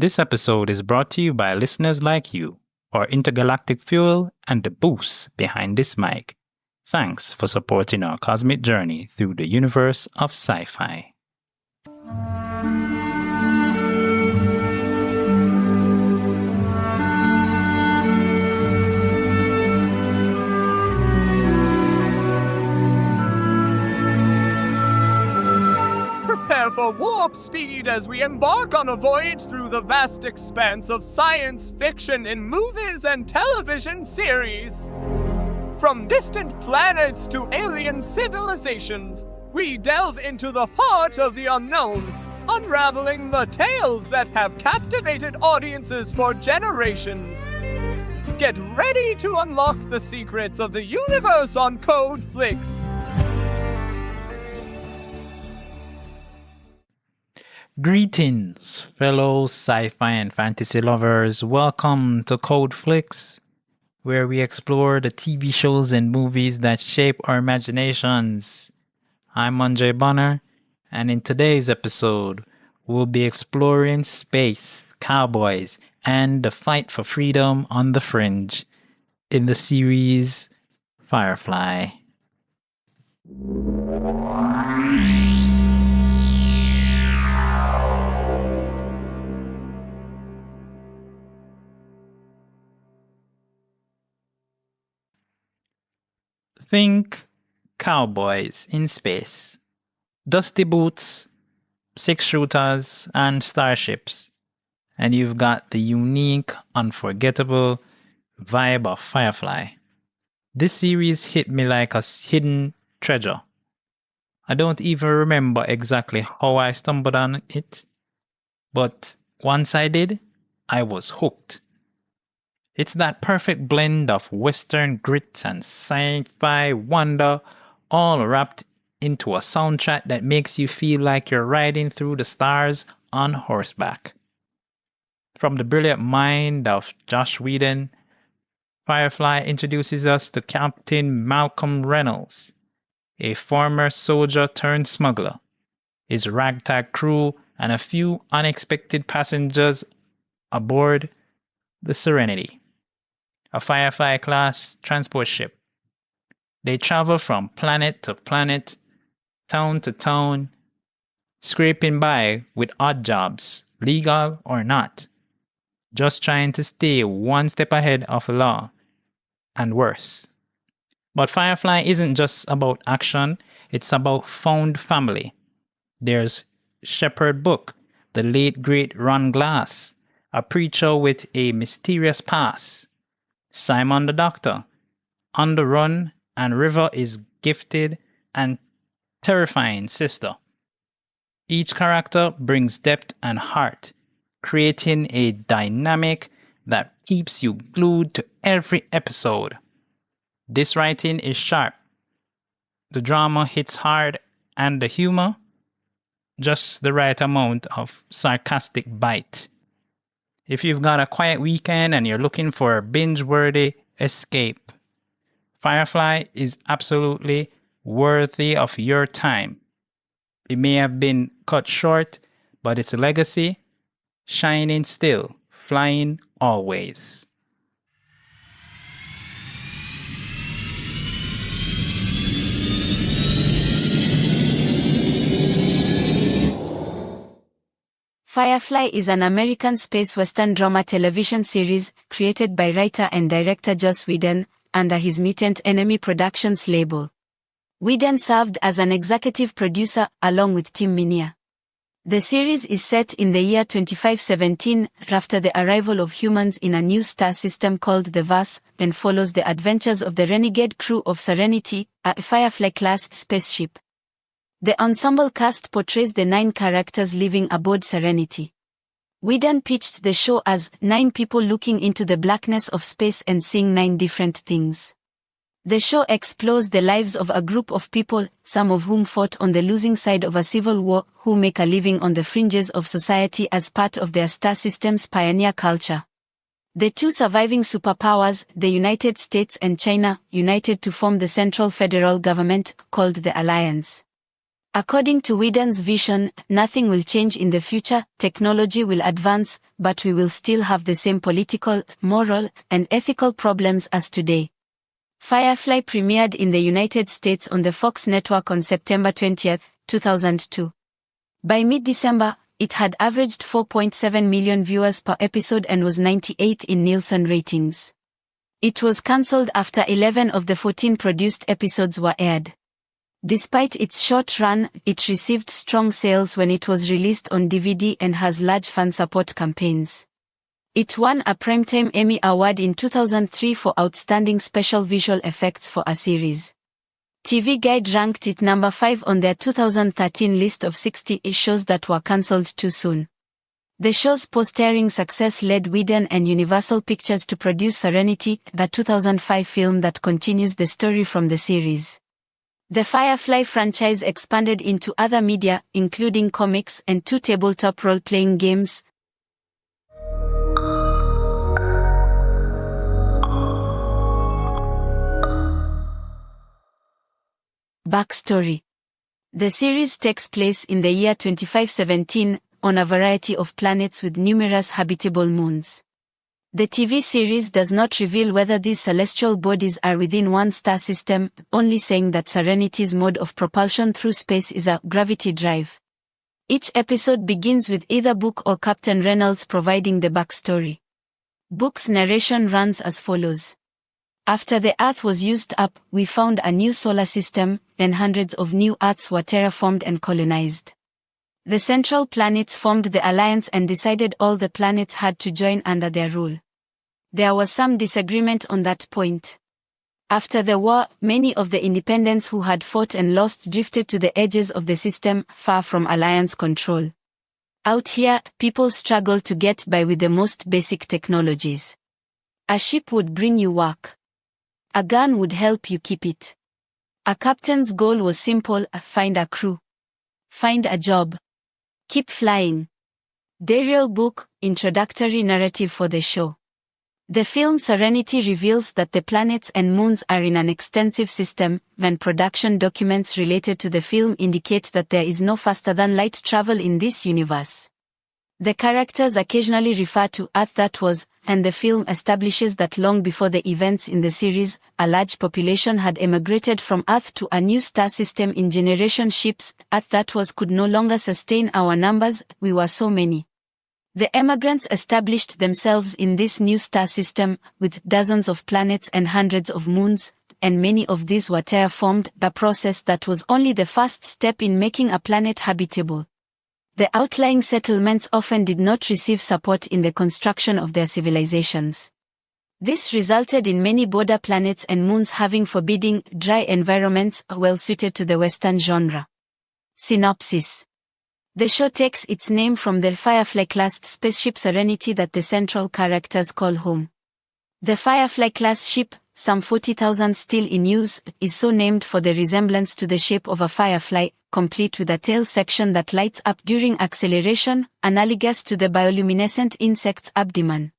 This episode is brought to you by listeners like you, our intergalactic fuel, and the boost behind this mic. Thanks for supporting our cosmic journey through the universe of sci-fi. Prepare for warp speed as we embark on a voyage through the vast expanse of science fiction in movies and television series. From distant planets to alien civilizations, we delve into the heart of the unknown, unraveling the tales that have captivated audiences for generations. Get ready to unlock the secrets of the universe on Code Flix. Greetings, fellow sci-fi and fantasy lovers. Welcome to Code Flix, where we explore the TV shows and movies that shape our imaginations. I'm Andre Bonner, and in today's episode, we'll be exploring space, cowboys, and the fight for freedom on the fringe in the series Firefly. Think cowboys in space. Dusty boots, 6-shooters, and starships. And you've got the unique, unforgettable vibe of Firefly. This series hit me like a hidden treasure. I don't even remember exactly how I stumbled on it, but once I did, I was hooked. It's that perfect blend of Western grit and sci-fi wonder, all wrapped into a soundtrack that makes you feel like you're riding through the stars on horseback. From the brilliant mind of Joss Whedon, Firefly introduces us to Captain Malcolm Reynolds, a former soldier turned smuggler, his ragtag crew, and a few unexpected passengers aboard the Serenity, a Firefly-class transport ship. They travel from planet to planet, town to town, scraping by with odd jobs, legal or not, just trying to stay one step ahead of the law, and worse. But Firefly isn't just about action, it's about found family. There's Shepherd Book, the late great Ron Glass, a preacher with a mysterious past. Simon the Doctor, on the run, and River is gifted and terrifying sister. Each character brings depth and heart, creating a dynamic that keeps you glued to every episode. This writing is sharp. The drama hits hard, and the humor, just the right amount of sarcastic bite. If you've got a quiet weekend and you're looking for a binge-worthy escape, Firefly is absolutely worthy of your time. It may have been cut short, but its legacy, shining still, flying always. Firefly is an American space western drama television series created by writer and director Joss Whedon under his Mutant Enemy Productions label. Whedon served as an executive producer along with Tim Minear. The series is set in the year 2517 after the arrival of humans in a new star system called the Verse, and follows the adventures of the renegade crew of Serenity, a Firefly-class spaceship. The ensemble cast portrays the 9 characters living aboard Serenity. Whedon pitched the show as 9 people looking into the blackness of space and seeing 9 different things. The show explores the lives of a group of people, some of whom fought on the losing side of a civil war, who make a living on the fringes of society as part of their star system's pioneer culture. The 2 surviving superpowers, the United States and China, united to form the central federal government, called the Alliance. According to Whedon's vision, nothing will change in the future, technology will advance, but we will still have the same political, moral, and ethical problems as today. Firefly premiered in the United States on the Fox network on September 20, 2002. By mid-December, it had averaged 4.7 million viewers per episode and was 98th in Nielsen ratings. It was cancelled after 11 of the 14 produced episodes were aired. Despite its short run, it received strong sales when it was released on DVD and has large fan support campaigns. It won a Primetime Emmy Award in 2003 for Outstanding Special Visual Effects for a series. TV Guide ranked it number 5 on their 2013 list of 60 shows that were cancelled too soon. The show's post-airing success led Whedon and Universal Pictures to produce Serenity, the 2005 film that continues the story from the series. The Firefly franchise expanded into other media, including comics and 2 tabletop role-playing games. Backstory. The series takes place in the year 2517, on a variety of planets with numerous habitable moons. The TV series does not reveal whether these celestial bodies are within one star system, only saying that Serenity's mode of propulsion through space is a gravity drive. Each episode begins with either Book or Captain Reynolds providing the backstory. Book's narration runs as follows. After the Earth was used up, we found a new solar system, then hundreds of new Earths were terraformed and colonized. The central planets formed the alliance and decided all the planets had to join under their rule. There was some disagreement on that point. After the war, many of the independents who had fought and lost drifted to the edges of the system, far from alliance control. Out here, people struggled to get by with the most basic technologies. A ship would bring you work. A gun would help you keep it. A captain's goal was simple: find a crew. Find a job. Keep flying. Dariel Book, introductory narrative for the show. The film Serenity reveals that the planets and moons are in an extensive system, when production documents related to the film indicate that there is no faster-than-light travel in this universe. The characters occasionally refer to Earth that was, and the film establishes that long before the events in the series, a large population had emigrated from Earth to a new star system in generation ships. Earth that was could no longer sustain our numbers, we were so many. The emigrants established themselves in this new star system, with dozens of planets and hundreds of moons, and many of these were terraformed, a process that was only the first step in making a planet habitable. The outlying settlements often did not receive support in the construction of their civilizations. This resulted in many border planets and moons having forbidding, dry environments well suited to the Western genre. Synopsis. The show takes its name from the Firefly-class spaceship Serenity that the central characters call home. The Firefly-class ship, some 40,000 still in use, is so named for the resemblance to the shape of a firefly, complete with a tail section that lights up during acceleration, analogous to the bioluminescent insect's abdomen.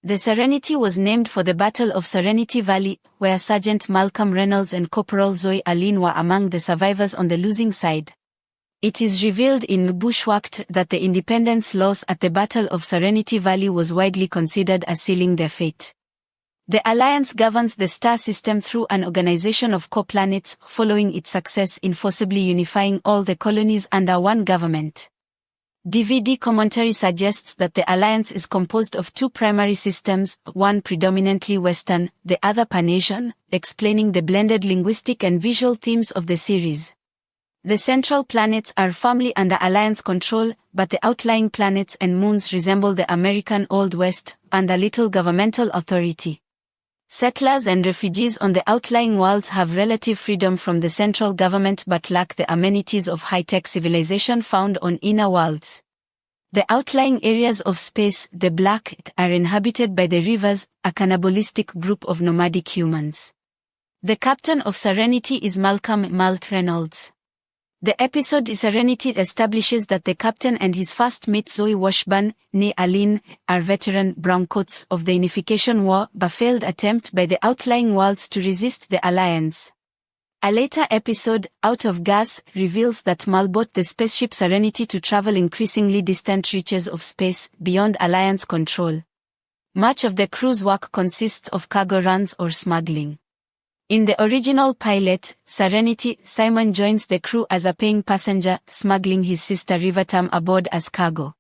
The Serenity was named for the Battle of Serenity Valley, where Sergeant Malcolm Reynolds and Corporal Zoe Allen were among the survivors on the losing side. It is revealed in Bushwhacked that the Independents' loss at the Battle of Serenity Valley was widely considered as sealing their fate. The Alliance governs the star system through an organization of co-planets, following its success in forcibly unifying all the colonies under one government. DVD commentary suggests that the Alliance is composed of 2 primary systems, one predominantly Western, the other Pan-Asian, explaining the blended linguistic and visual themes of the series. The central planets are firmly under Alliance control, but the outlying planets and moons resemble the American Old West, under little governmental authority. Settlers and refugees on the outlying worlds have relative freedom from the central government but lack the amenities of high-tech civilization found on inner worlds. The outlying areas of space, the Black, are inhabited by the Rivers, a cannibalistic group of nomadic humans. The captain of Serenity is Malcolm Reynolds. The episode Serenity establishes that the captain and his first mate Zoe Washburn, née Allen, are veteran Browncoats of the Unification War, a failed attempt by the outlying worlds to resist the Alliance. A later episode, Out of Gas, reveals that Mal bought the spaceship Serenity to travel increasingly distant reaches of space, beyond Alliance control. Much of the crew's work consists of cargo runs or smuggling. In the original pilot, Serenity, Simon joins the crew as a paying passenger, smuggling his sister River Tam aboard as cargo.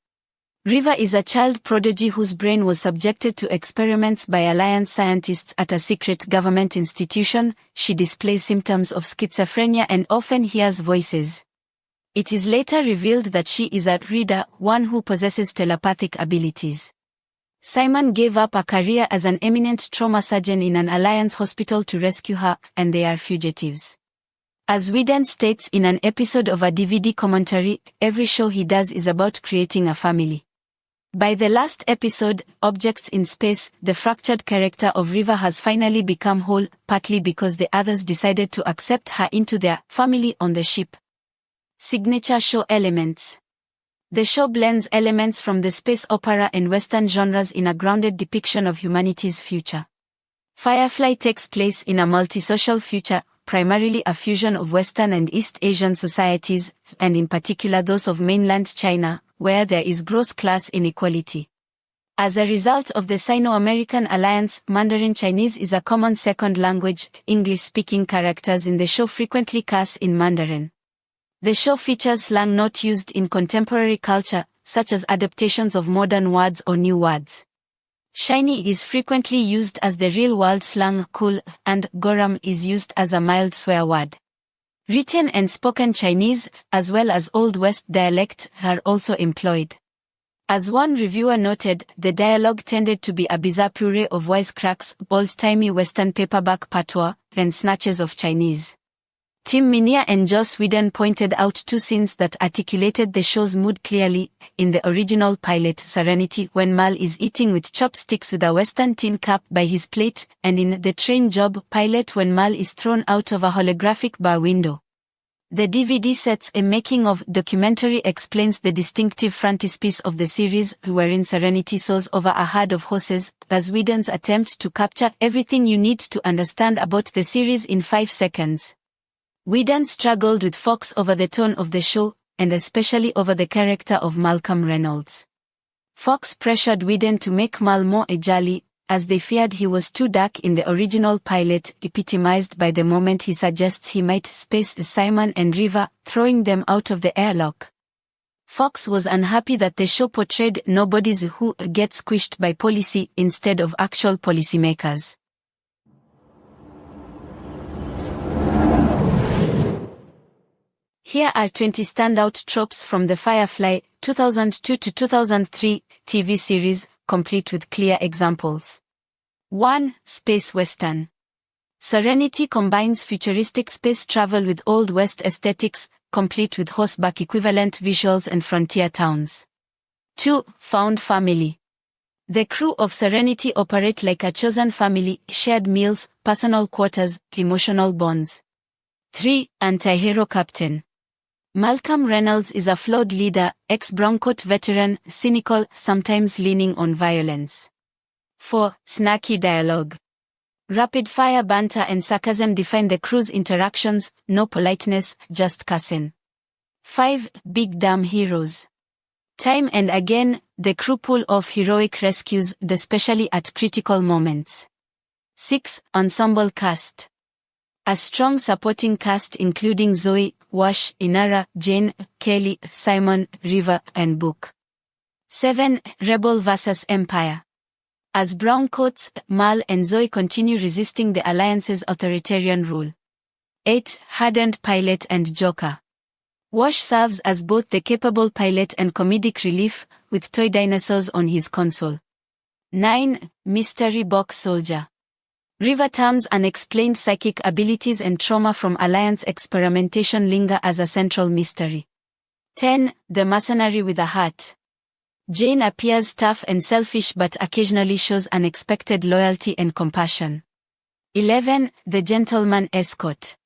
River is a child prodigy whose brain was subjected to experiments by Alliance scientists at a secret government institution. She displays symptoms of schizophrenia and often hears voices. It is later revealed that she is a reader, one who possesses telepathic abilities. Simon gave up a career as an eminent trauma surgeon in an Alliance hospital to rescue her, and they are fugitives. As Whedon states in an episode of a DVD commentary, every show he does is about creating a family. By the last episode, Objects in Space, the fractured character of River has finally become whole, partly because the others decided to accept her into their family on the ship. Signature show elements. The show blends elements from the space opera and Western genres in a grounded depiction of humanity's future. Firefly takes place in a multisocial future, primarily a fusion of Western and East Asian societies, and in particular those of mainland China, where there is gross class inequality. As a result of the Sino-American alliance, Mandarin Chinese is a common second language. English-speaking characters in the show frequently curse in Mandarin. The show features slang not used in contemporary culture, such as adaptations of modern words or new words. Shiny is frequently used as the real-world slang cool, and goram is used as a mild swear word. Written and spoken Chinese, as well as Old West dialect, are also employed. As one reviewer noted, the dialogue tended to be a bizarre puree of wisecracks, old-timey Western paperback patois, and snatches of Chinese. Tim Minear and Joss Whedon pointed out two scenes that articulated the show's mood clearly. In the original pilot Serenity, when Mal is eating with chopsticks with a Western tin cup by his plate, and in the Train Job pilot when Mal is thrown out of a holographic bar window. The DVD set's a making-of documentary explains the distinctive frontispiece of the series, wherein Serenity soars over a herd of horses, as Whedon's attempt to capture everything you need to understand about the series in 5 seconds. Whedon struggled with Fox over the tone of the show, and especially over the character of Malcolm Reynolds. Fox pressured Whedon to make Mal more jolly, as they feared he was too dark in the original pilot, epitomized by the moment he suggests he might space Simon and River, throwing them out of the airlock. Fox was unhappy that the show portrayed nobodies who get squished by policy instead of actual policymakers. Here are 20 standout tropes from the Firefly 2002 to 2003 TV series, complete with clear examples. 1. Space Western. Serenity combines futuristic space travel with Old West aesthetics, complete with horseback equivalent visuals and frontier towns. 2. Found family. The crew of Serenity operate like a chosen family, shared meals, personal quarters, emotional bonds. 3. Anti-hero captain. Malcolm Reynolds is a flawed leader, ex-Browncoat veteran, cynical, sometimes leaning on violence. 4. Snarky dialogue. Rapid-fire banter and sarcasm define the crew's interactions, no politeness, just cussing. 5. Big damn heroes. Time and again, the crew pull off heroic rescues, especially at critical moments. 6. Ensemble cast. A strong supporting cast including Zoe, Wash, Inara, Jane, Kelly, Simon, River, and Book. 7. Rebel vs. Empire. As Browncoats, Mal and Zoe continue resisting the Alliance's authoritarian rule. 8. Hardened pilot and Joker. Wash serves as both the capable pilot and comedic relief, with toy dinosaurs on his console. 9. Mystery box soldier. River Tam's unexplained psychic abilities and trauma from Alliance experimentation linger as a central mystery. 10. The mercenary with a heart. Jane appears tough and selfish but occasionally shows unexpected loyalty and compassion. 11. The gentleman escort.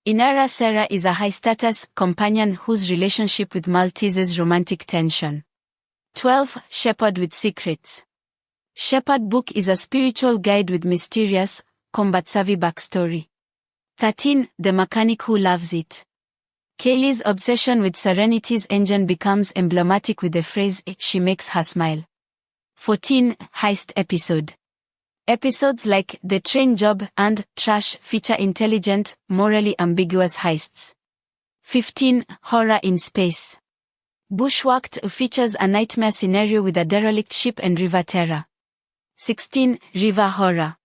Inara Sarah is a high-status companion whose relationship with Mal teases romantic tension. 12. Shepherd with secrets. Shepherd Book is a spiritual guide with mysterious, combat-savvy backstory. 13. The mechanic who loves it. Kaylee's obsession with Serenity's engine becomes emblematic with the phrase, "She makes her smile." 14. Heist episode. Episodes like The Train Job and Trash feature intelligent, morally ambiguous heists. 15. Horror in space. Bushwhacked features a nightmare scenario with a derelict ship and river terror. 16. River horror.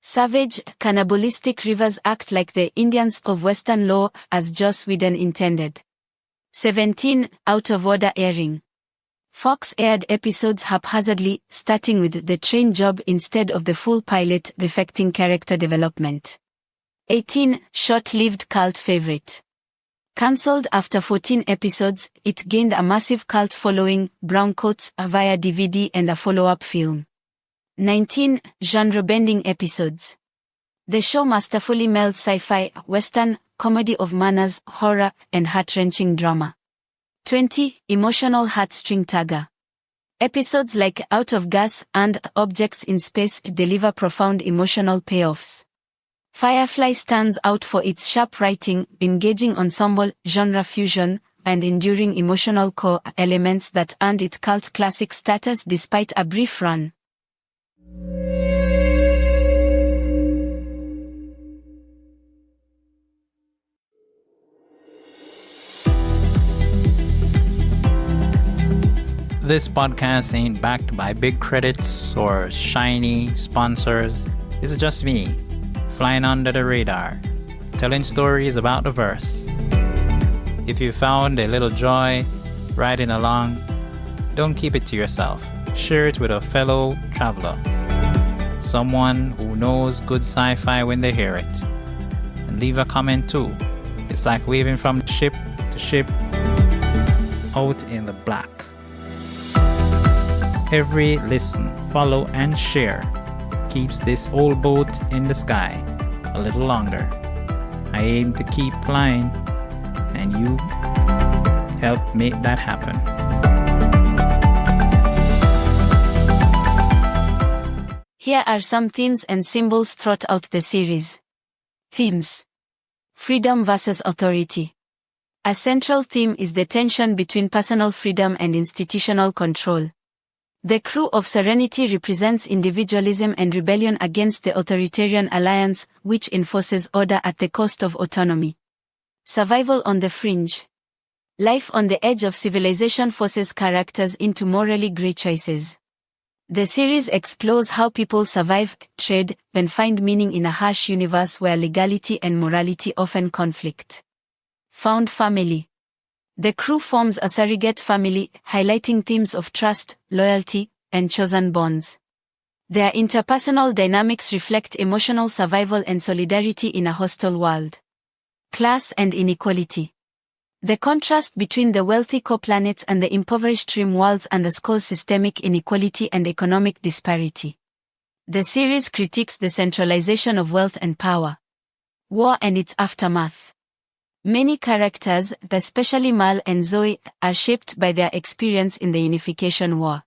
Savage, cannibalistic rivers act like the Indians of Western law, as Joss Whedon intended. 17. Out of order airing. Fox aired episodes haphazardly, starting with The Train Job instead of the full pilot, defecting character development. 18. Short-lived cult favorite. Cancelled after 14 episodes, it gained a massive cult following, Browncoats, via DVD and a follow-up film. 19. Genre-bending episodes. The show masterfully melds sci-fi, western, comedy of manners, horror, and heart-wrenching drama. 20. Emotional heartstring tugger. Episodes like Out of Gas and Objects in Space deliver profound emotional payoffs. Firefly stands out for its sharp writing, engaging ensemble, genre fusion, and enduring emotional core elements that earned it cult classic status despite a brief run. This podcast ain't backed by big credits or shiny sponsors. It's just me, flying under the radar, telling stories about the verse. If you found a little joy riding along, don't keep it to yourself. Share it with a fellow traveler, someone who knows good sci-fi when they hear it. And leave a comment too. It's like waving from ship to ship out in the black. Every listen, follow, and share keeps this old boat in the sky a little longer. I aim to keep flying, and you help make that happen. Here are some themes and symbols throughout the series. Themes. Freedom versus authority. A central theme is the tension between personal freedom and institutional control. The crew of Serenity represents individualism and rebellion against the authoritarian alliance, which enforces order at the cost of autonomy. Survival on the fringe. Life on the edge of civilization forces characters into morally gray choices. The series explores how people survive, trade, and find meaning in a harsh universe where legality and morality often conflict. Found family. The crew forms a surrogate family, highlighting themes of trust, loyalty, and chosen bonds. Their interpersonal dynamics reflect emotional survival and solidarity in a hostile world. Class and inequality. The contrast between the wealthy co-planets and the impoverished rim worlds underscores systemic inequality and economic disparity. The series critiques the centralization of wealth and power. War and its aftermath. Many characters, especially Mal and Zoe, are shaped by their experience in the Unification War.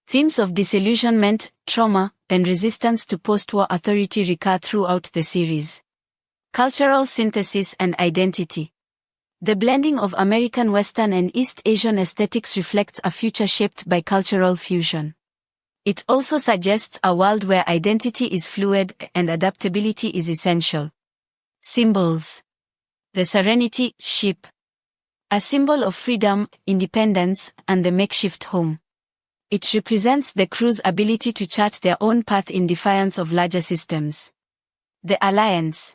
Themes of disillusionment, trauma, and resistance to post-war authority recur throughout the series. Cultural synthesis and identity. The blending of American Western and East Asian aesthetics reflects a future shaped by cultural fusion. It also suggests a world where identity is fluid and adaptability is essential. Symbols. The Serenity ship. A symbol of freedom, independence, and the makeshift home. It represents the crew's ability to chart their own path in defiance of larger systems. The Alliance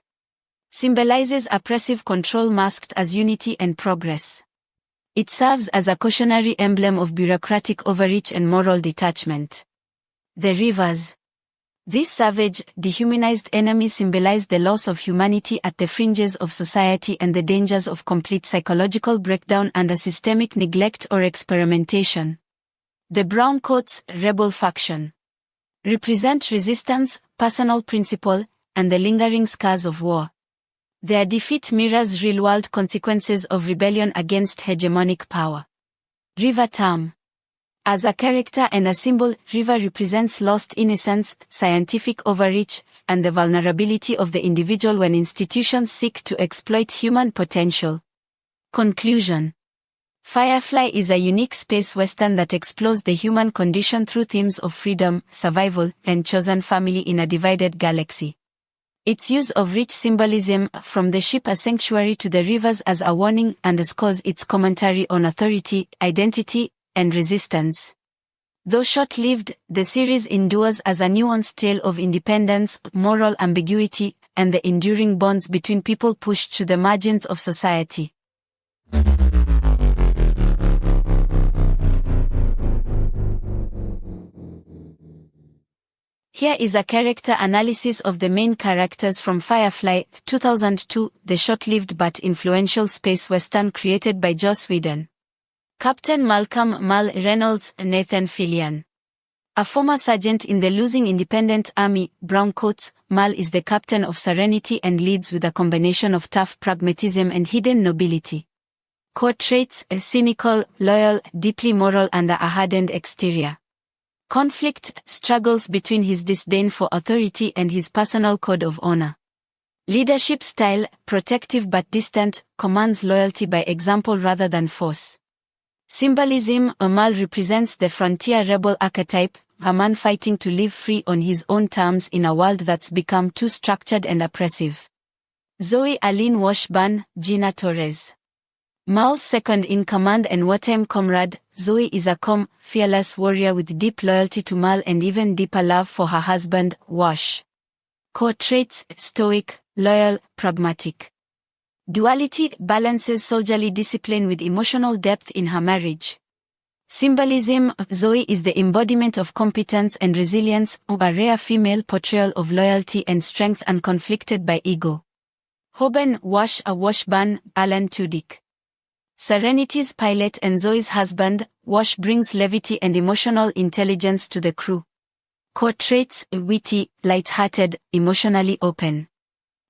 symbolizes oppressive control masked as unity and progress. It serves as a cautionary emblem of bureaucratic overreach and moral detachment. The Rivers. These savage, dehumanized enemies symbolize the loss of humanity at the fringes of society and the dangers of complete psychological breakdown under systemic neglect or experimentation. The Browncoats, rebel faction, represent resistance, personal principle, and the lingering scars of war. Their defeat mirrors real-world consequences of rebellion against hegemonic power. River Tam. As a character and a symbol, River represents lost innocence, scientific overreach, and the vulnerability of the individual when institutions seek to exploit human potential. Conclusion. Firefly is a unique space western that explores the human condition through themes of freedom, survival, and chosen family in a divided galaxy. Its use of rich symbolism, from the ship as sanctuary to the rivers as a warning, underscores its commentary on authority, identity, and resistance. Though short-lived, the series endures as a nuanced tale of independence, moral ambiguity, and the enduring bonds between people pushed to the margins of society. Here is a character analysis of the main characters from Firefly, 2002, the short-lived but influential space western created by Joss Whedon. Captain Malcolm Reynolds, Nathan Fillion. A former sergeant in the losing independent army, Browncoats, Mal is the captain of Serenity and leads with a combination of tough pragmatism and hidden nobility. Core traits: cynical, loyal, deeply moral, and a hardened exterior. Conflict: struggles between his disdain for authority and his personal code of honor. Leadership style: protective but distant, commands loyalty by example rather than force. Symbolism: Mal represents the frontier rebel archetype, a man fighting to live free on his own terms in a world that's become too structured and oppressive. Zoe Aline Washburn, Gina Torres. Mal's second in command and wartime comrade, Zoe is a calm, fearless warrior with deep loyalty to Mal and even deeper love for her husband, Wash. Core traits: stoic, loyal, pragmatic. Duality: balances soldierly discipline with emotional depth in her marriage. Symbolism: Zoe is the embodiment of competence and resilience, a rare female portrayal of loyalty and strength unconflicted by ego. Hoban Wash, a Washburn, Alan Tudyk. Serenity's pilot and Zoe's husband, Wash brings levity and emotional intelligence to the crew. Core traits: witty, light-hearted, emotionally open.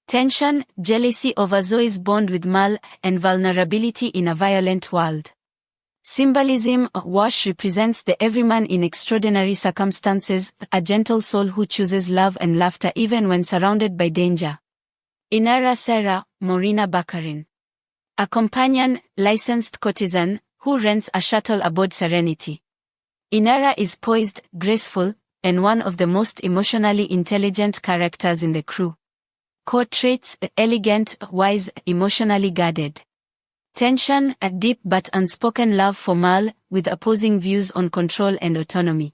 Tension: jealousy over Zoe's bond with Mal, and vulnerability in a violent world. Symbolism: Wash represents the everyman in extraordinary circumstances, a gentle soul who chooses love and laughter even when surrounded by danger. Inara Sarah, Morena Baccarin. A companion, licensed courtesan, who rents a shuttle aboard Serenity. Inara is poised, graceful, and one of the most emotionally intelligent characters in the crew. Core traits: elegant, wise, emotionally guarded. Tension: a deep but unspoken love for Mal, with opposing views on control and autonomy.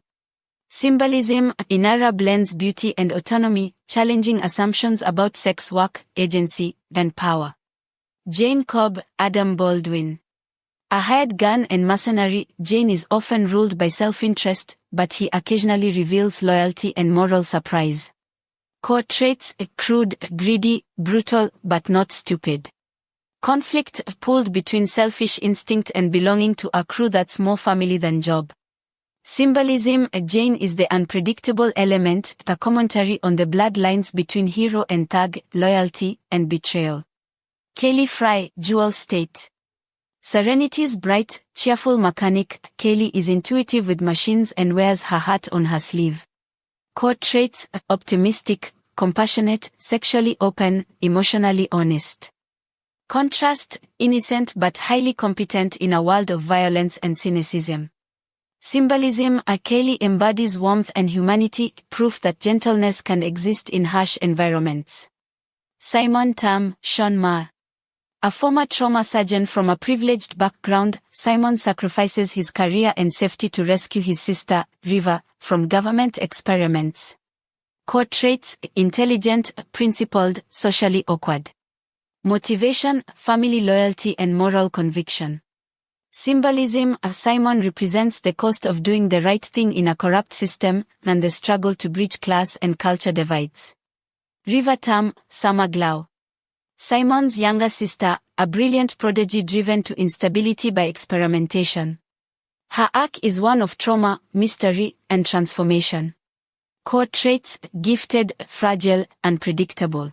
Symbolism: Inara blends beauty and autonomy, challenging assumptions about sex work, agency, and power. Jane Cobb, Adam Baldwin. A hired gun and mercenary, Jane is often ruled by self-interest, but he occasionally reveals loyalty and moral surprise. Core traits: crude, greedy, brutal, but not stupid. Conflict: pulled between selfish instinct and belonging to a crew that's more family than job. Symbolism: Jane is the unpredictable element, a commentary on the bloodlines between hero and thug, loyalty, and betrayal. Kaylee Fry, Jewel State. Serenity's bright, cheerful mechanic, Kaylee is intuitive with machines and wears her heart on her sleeve. Core traits: optimistic, compassionate, sexually open, emotionally honest. Contrast: innocent but highly competent in a world of violence and cynicism. Symbolism: Kaylee embodies warmth and humanity, proof that gentleness can exist in harsh environments. Simon Tam, Sean Marr. A former trauma surgeon from a privileged background, Simon sacrifices his career and safety to rescue his sister, River, from government experiments. Core traits: intelligent, principled, socially awkward. Motivation: family loyalty and moral conviction. Symbolism: Simon represents the cost of doing the right thing in a corrupt system, and the struggle to bridge class and culture divides. River Tam, Summer Glau. Simon's younger sister, a brilliant prodigy driven to instability by experimentation. Her arc is one of trauma, mystery, and transformation. Core traits: gifted, fragile, unpredictable.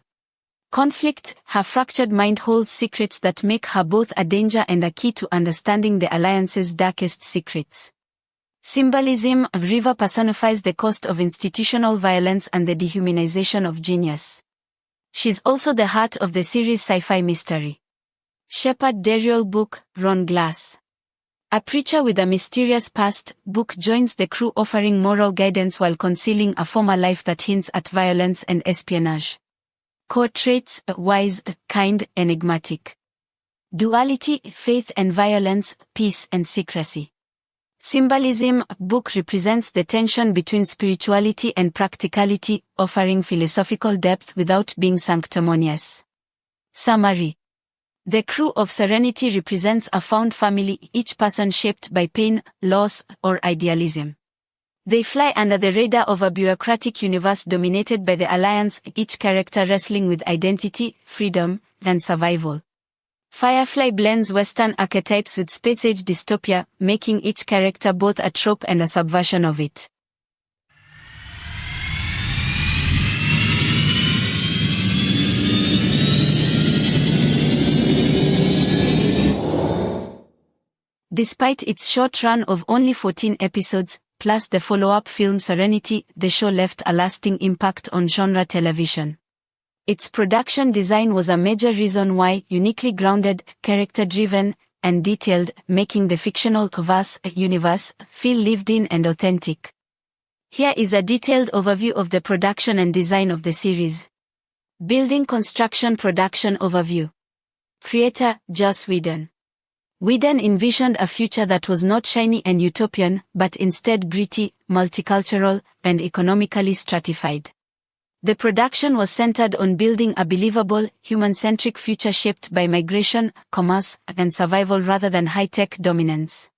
Conflict: her fractured mind holds secrets that make her both a danger and a key to understanding the Alliance's darkest secrets. Symbolism: River personifies the cost of institutional violence and the dehumanization of genius. She's also the heart of the series' sci-fi mystery. Shepherd: Dariel Book, Ron Glass. A preacher with a mysterious past, Book joins the crew offering moral guidance while concealing a former life that hints at violence and espionage. Core traits: wise, kind, enigmatic. Duality: faith and violence, peace and secrecy. Symbolism: Book represents the tension between spirituality and practicality, offering philosophical depth without being sanctimonious. Summary: the crew of Serenity represents a found family, each person shaped by pain, loss, or idealism. They fly under the radar of a bureaucratic universe dominated by the Alliance, each character wrestling with identity, freedom, and survival. Firefly blends Western archetypes with space-age dystopia, making each character both a trope and a subversion of it. Despite its short run of only 14 episodes, plus the follow-up film Serenity, the show left a lasting impact on genre television. Its production design was a major reason why, uniquely grounded, character-driven, and detailed, making the fictional universe feel lived-in and authentic. Here is a detailed overview of the production and design of the series. Building construction production overview. Creator, Joss Whedon. Whedon envisioned a future that was not shiny and utopian, but instead gritty, multicultural, and economically stratified. The production was centered on building a believable, human-centric future shaped by migration, commerce, and survival rather than high-tech dominance.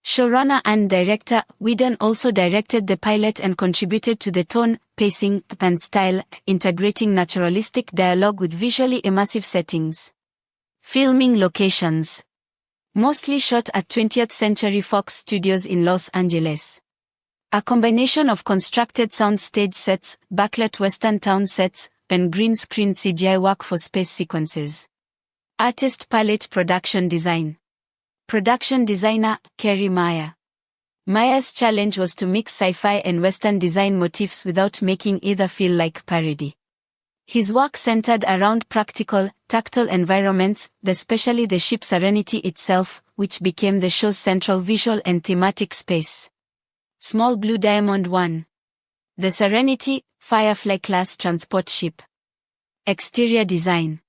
Showrunner and director, Whedon also directed the pilot and contributed to the tone, pacing, and style, integrating naturalistic dialogue with visually immersive settings. Filming locations. Mostly shot at 20th Century Fox Studios in Los Angeles. A combination of constructed soundstage sets, backlit Western town sets, and green screen CGI work for space sequences. Artist palette production design. Production designer, Kerry Meyer. Meyer's challenge was to mix sci-fi and Western design motifs without making either feel like parody. His work centered around practical, tactile environments, especially the ship Serenity itself, which became the show's central visual and thematic space. Small Blue Diamond 1. The Serenity, Firefly-class transport ship. Exterior design.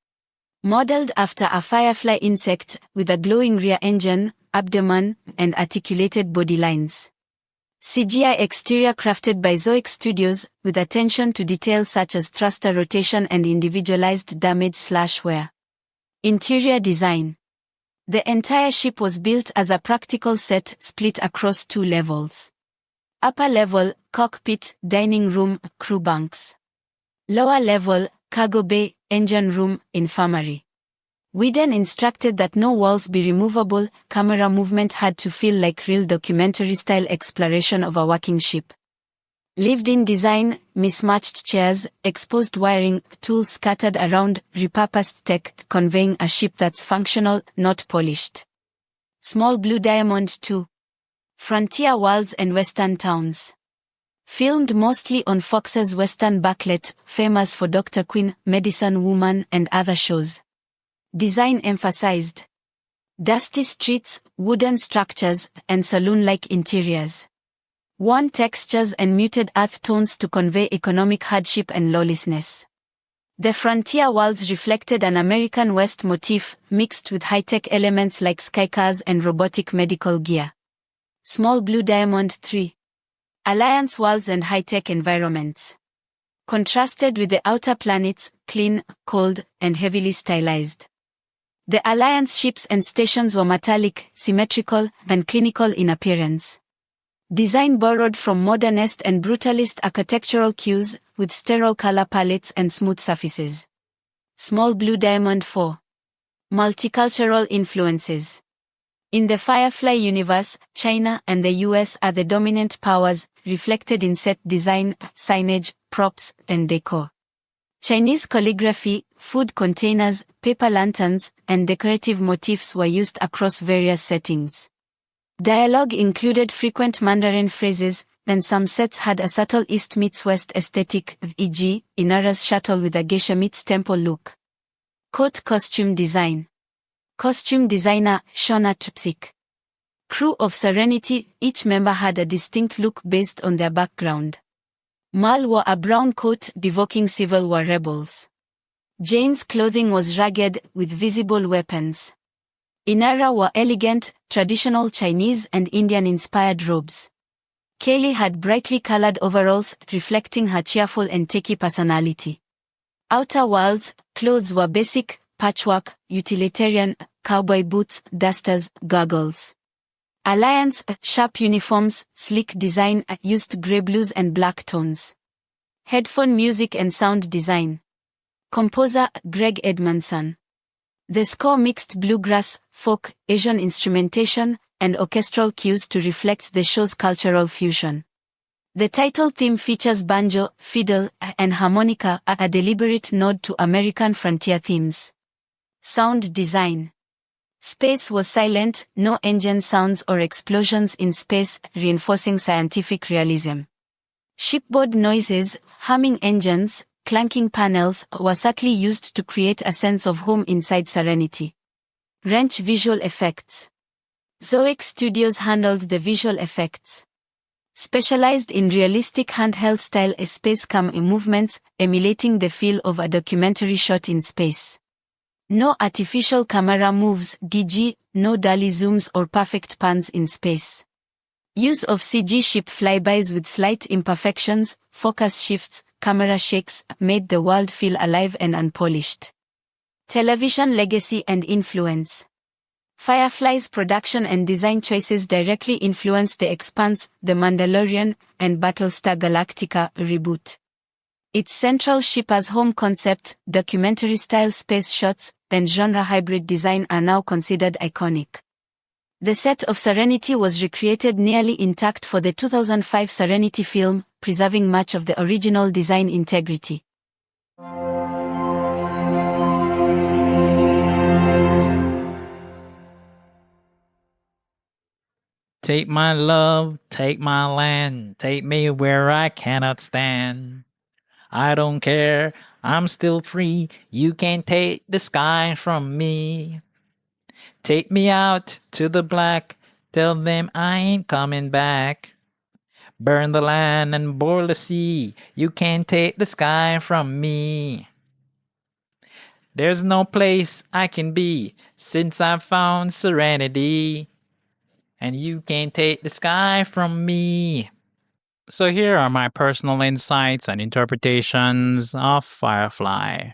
Modeled after a firefly insect, with a glowing rear engine, abdomen, and articulated body lines. CGI exterior crafted by Zoic Studios, with attention to detail such as thruster rotation and individualized damage/wear. Interior design. The entire ship was built as a practical set split across 2 levels. Upper level, cockpit, dining room, crew bunks. Lower level, cargo bay, engine room, infirmary. Whedon instructed that no walls be removable, camera movement had to feel like real documentary-style exploration of a working ship. Lived-in design, mismatched chairs, exposed wiring, tools scattered around, repurposed tech, conveying a ship that's functional, not polished. Small Blue Diamond 2. Frontier worlds and Western towns. Filmed mostly on Fox's Western backlit, famous for Dr. Quinn, Medicine Woman, and other shows. Design emphasized dusty streets, wooden structures, and saloon-like interiors. Worn textures and muted earth tones to convey economic hardship and lawlessness. The frontier worlds reflected an American West motif, mixed with high-tech elements like skycars and robotic medical gear. Small Blue Diamond 3. Alliance worlds and high-tech environments. Contrasted with the outer planets, clean, cold, and heavily stylized. The Alliance ships and stations were metallic, symmetrical, and clinical in appearance. Design borrowed from modernist and brutalist architectural cues, with sterile color palettes and smooth surfaces. Small Blue Diamond 4. Multicultural influences. In the Firefly universe, China and the US are the dominant powers, reflected in set design, signage, props, and decor. Chinese calligraphy, food containers, paper lanterns, and decorative motifs were used across various settings. Dialogue included frequent Mandarin phrases, and some sets had a subtle East meets West aesthetic, e.g., Inara's shuttle with a geisha meets temple look. Costume design. Costume designer, Shona Tupsik. Crew of Serenity, each member had a distinct look based on their background. Mal wore a brown coat evoking Civil War rebels. Jane's clothing was rugged, with visible weapons. Inara wore elegant, traditional Chinese and Indian-inspired robes. Kaylee had brightly colored overalls, reflecting her cheerful and techie personality. Outer World's clothes were basic, patchwork, utilitarian, cowboy boots, dusters, goggles. Alliance, sharp uniforms, sleek design, used grey blues and black tones. Headphone music and sound design. Composer, Greg Edmondson. The score mixed bluegrass, folk, Asian instrumentation, and orchestral cues to reflect the show's cultural fusion. The title theme features banjo, fiddle, and harmonica, a deliberate nod to American frontier themes. Sound design. Space was silent, no engine sounds or explosions in space, reinforcing scientific realism. Shipboard noises, humming engines, clanking panels were subtly used to create a sense of home inside Serenity. Wrench visual effects. Zoic Studios handled the visual effects. Specialized in realistic handheld-style space cam movements, emulating the feel of a documentary shot in space. No artificial camera moves, e.g., no dolly zooms or perfect pans in space. Use of CG ship flybys with slight imperfections, focus shifts, camera shakes, made the world feel alive and unpolished. Television legacy and influence. Firefly's production and design choices directly influenced The Expanse, The Mandalorian, and Battlestar Galactica reboot. Its central ship as home concept, documentary-style space shots, and genre hybrid design are now considered iconic. The set of Serenity was recreated nearly intact for the 2005 Serenity film, preserving much of the original design integrity. Take my love, take my land, take me where I cannot stand. I don't care, I'm still free, you can't take the sky from me. Take me out to the black, tell them I ain't coming back. Burn the land and boil the sea, you can't take the sky from me. There's no place I can be since I've found serenity. And you can't take the sky from me. So here are my personal insights and interpretations of Firefly,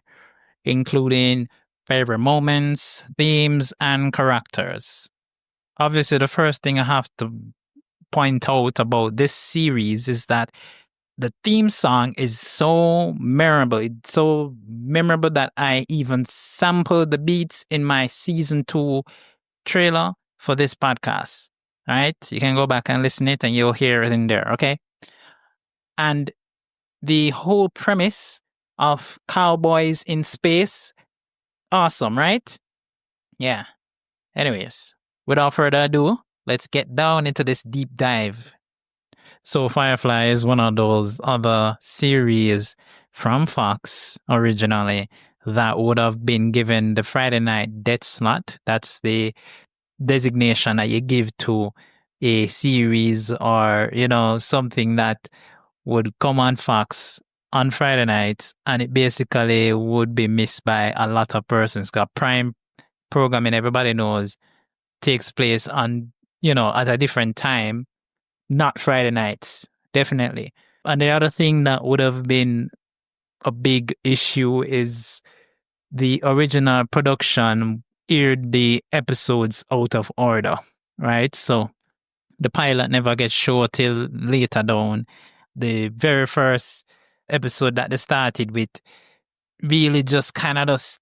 including favorite moments, themes, and characters. Obviously, the first thing I have to point out about this series is that the theme song is so memorable. It's so memorable that I even sampled the beats in my season 2 trailer for this podcast. Right? You can go back and listen it and you'll hear it in there, okay? And the whole premise of cowboys in space, awesome, right? Yeah. Anyways, without further ado, let's get down into this deep dive. So Firefly is one of those other series from Fox originally that would have been given the Friday night death slot. That's the designation that you give to a series or, something that would come on Fox on Friday nights, and it basically would be missed by a lot of persons. Because prime programming, everybody knows, takes place on, at a different time, not Friday nights, definitely. And the other thing that would have been a big issue is the original production aired the episodes out of order, right? So the pilot never gets shown till later down. The very first episode that they started with really just kind of just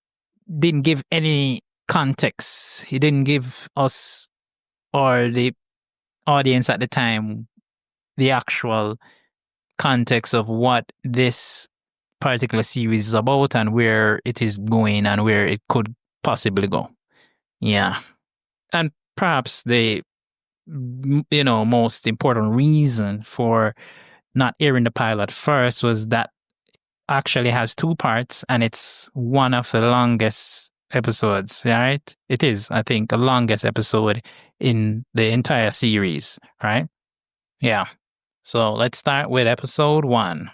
didn't give any context. He didn't give us or the audience at the time the actual context of what this particular series is about and where it is going and where it could possibly go. Yeah. And perhaps the most important reason for not airing the pilot first was that actually has 2 parts, and it's one of the longest episodes, right? It is, I think, the longest episode in the entire series, right? Yeah. So let's start with episode 1.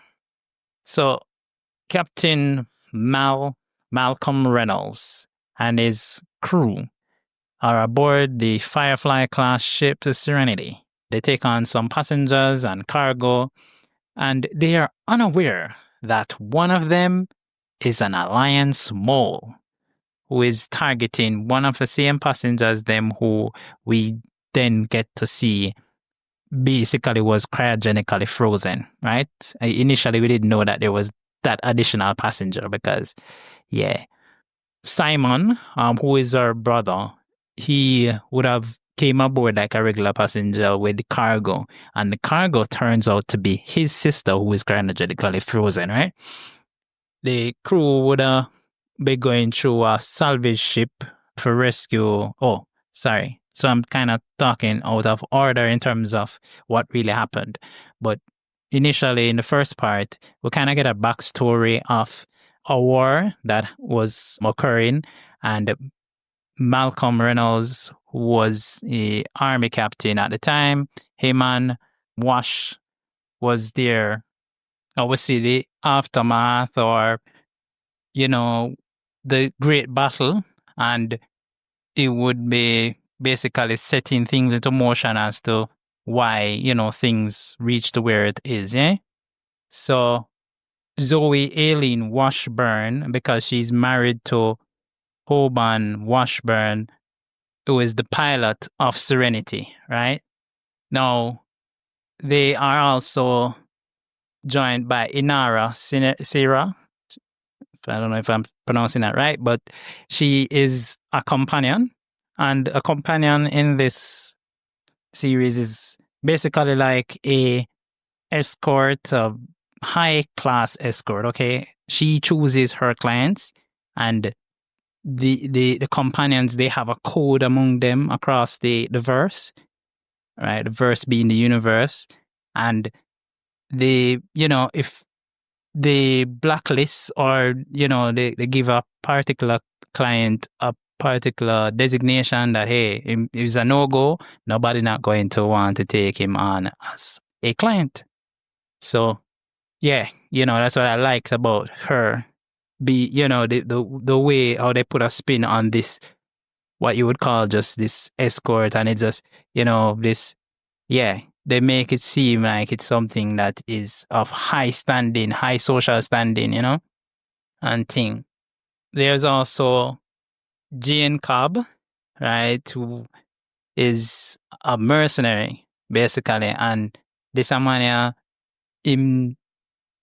So Captain Malcolm Reynolds and his crew are aboard the Firefly class ship, the Serenity. They take on some passengers and cargo, and they are unaware that one of them is an Alliance mole who is targeting one of the same passengers them who we then get to see basically was cryogenically frozen, right? Initially, we didn't know that there was that additional passenger because, yeah, Simon, who is our brother, he would have came aboard like a regular passenger with the cargo, and the cargo turns out to be his sister who is cryogenically frozen, right? The crew would be going through a salvage ship for rescue. Oh, sorry. So I'm kind of talking out of order in terms of what really happened. But initially, in the first part, we kind of get a backstory of a war that was occurring, and Malcolm Reynolds was an army captain at the time. Him and Wash was there. Obviously, the aftermath or, the great battle, and it would be basically setting things into motion as to why, things reach to where it is, yeah? So Zoe Aileen Washburn, because she's married to Hoban Washburn, who is the pilot of Serenity, right? Now, they are also joined by Inara Sira. I don't know if I'm pronouncing that right, but she is a companion. And a companion in this series is basically like a escort, a high-class escort, okay? She chooses her clients, and the companions, they have a code among them across the verse, right? The verse being the universe. And if they blacklist or, they give a particular client a particular designation that, hey, he's a no-go, nobody not going to want to take him on as a client. So, yeah, that's what I liked about her. The way how they put a spin on this, what you would call just this escort, and it's just, this, yeah, they make it seem like it's something that is of high standing, high social standing, and thing. There's also Jane Cobb, right, who is a mercenary, basically, and this man, him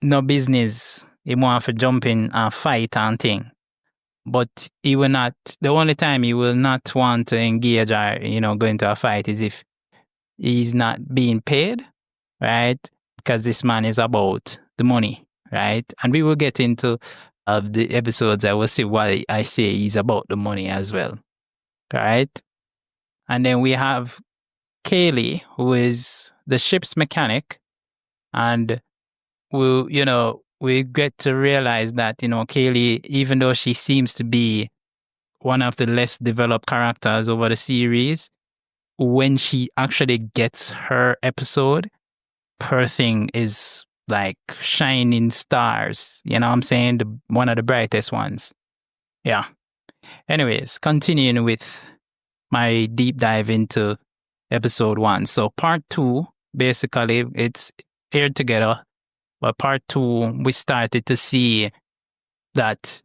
no business, he want to jump in and fight and thing. But he will not, the only time he will not want to engage or, go into a fight is if he's not being paid, right? Because this man is about the money, right? And we will get into the episodes. I will see why I say he's about the money as well, right? And then we have Kaylee, who is the ship's mechanic, and we get to realize that, Kaylee, even though she seems to be one of the less developed characters over the series, when she actually gets her episode, her thing is like shining stars. You know what I'm saying? One of the brightest ones. Yeah. Anyways, continuing with my deep dive into episode 1. So part 2, basically, it's aired together. But part 2, we started to see that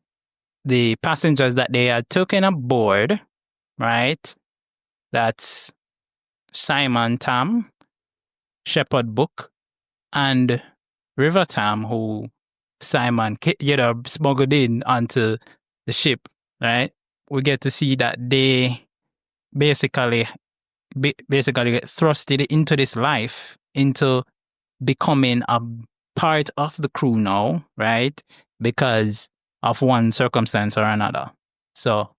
the passengers that they had taken aboard, right? That's Simon Tam, Shepherd Book, and River Tam, who Simon, smuggled in onto the ship, right? We get to see that they basically get thrusted into this life, into becoming a part of the crew now, right? Because of one circumstance or another. So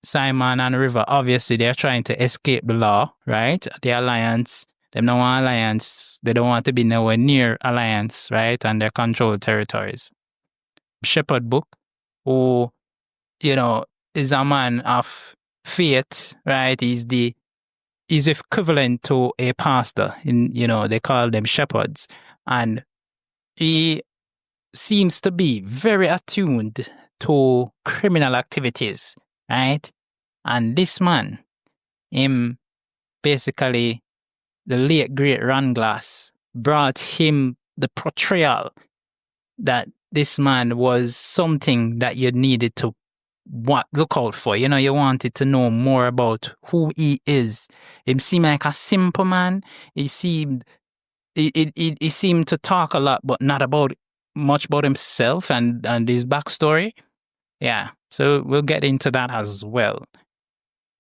Simon and River, obviously they're trying to escape the law, right? The alliance, they don't want alliance. They don't want to be nowhere near alliance, right? And their controlled territories. Shepherd Book, who, is a man of faith, right? He's equivalent to a pastor. They call them shepherds. And he seems to be very attuned to criminal activities, right? And this man, him basically, the late great Ron Glass brought him the portrayal that this man was something that you needed to look out for. You wanted to know more about who he is. He seemed like a simple man. He seemed to talk a lot, but not much about himself and his backstory. Yeah, so we'll get into that as well.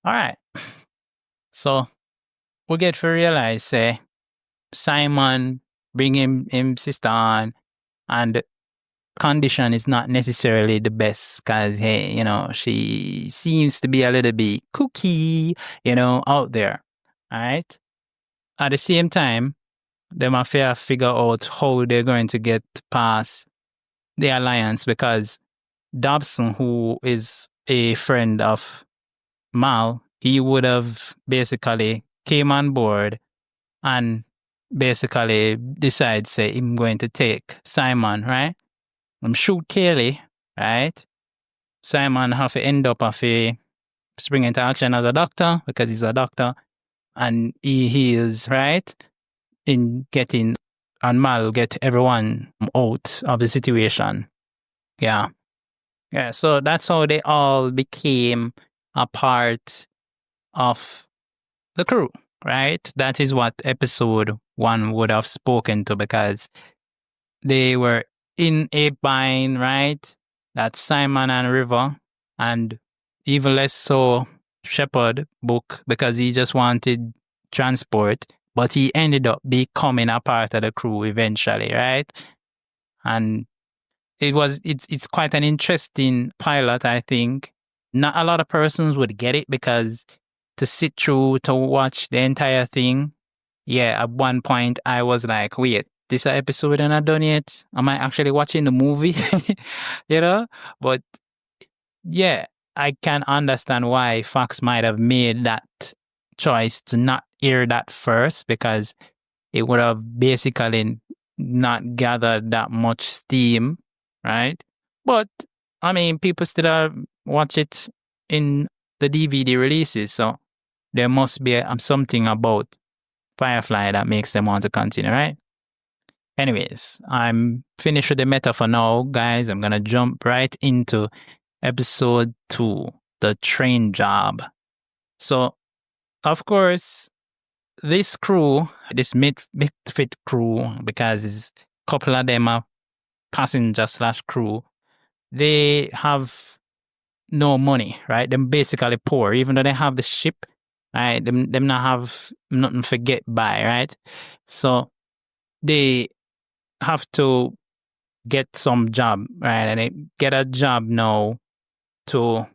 All right. So we get to realize, say, Simon bring him sister on, and condition is not necessarily the best because, hey, she seems to be a little bit kooky, out there. All right. At the same time, they must figure out how they're going to get past the alliance, because Dobson, who is a friend of Mal, he would have basically came on board and basically decides, say, I'm going to take Simon, right? Shoot Kaylee, right? Simon have to end up spring into action as a doctor because he's a doctor, and he is right in getting, and Mal get everyone out of the situation. Yeah. So that's how they all became a part of the crew, right? That is what episode 1 would have spoken to, because they were in a bind, right? That's Simon and River, and even less so Shepherd Book, because he just wanted transport, but he ended up becoming a part of the crew eventually, right? And it's quite an interesting pilot, I think. Not a lot of persons would get it, because to sit through to watch the entire thing, at one point I was like, wait, this episode and I done yet? Am I actually watching the movie? But yeah, I can understand why Fox might have made that choice to not air that first, because it would have basically not gathered that much steam, right? But I mean, people still watch it in the DVD releases, so there must be something about Firefly that makes them want to continue, right? Anyways, I'm finished with the meta for now, guys. I'm going to jump right into episode 2, the train job. So, of course, this crew, this misfit crew, because a couple of them are passenger / crew, they have no money, right? They're basically poor, even though they have the ship, right? Them not have nothing to get by, right? So they have to get some job, right? And they get a job now to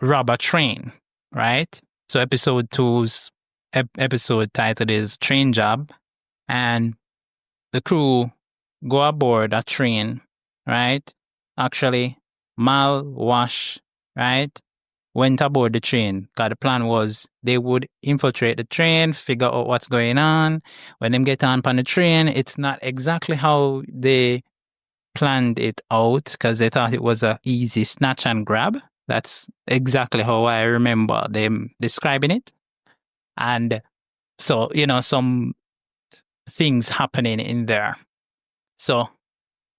rob a train, right? So episode 2's episode title is Train Job, and the crew go aboard a train, right? Actually, Mal, Wash, right, went aboard the train. Because the plan was they would infiltrate the train, figure out what's going on. When them get on the train, it's not exactly how they planned it out, because they thought it was a easy snatch and grab. That's exactly how I remember them describing it. And so, some things happening in there. So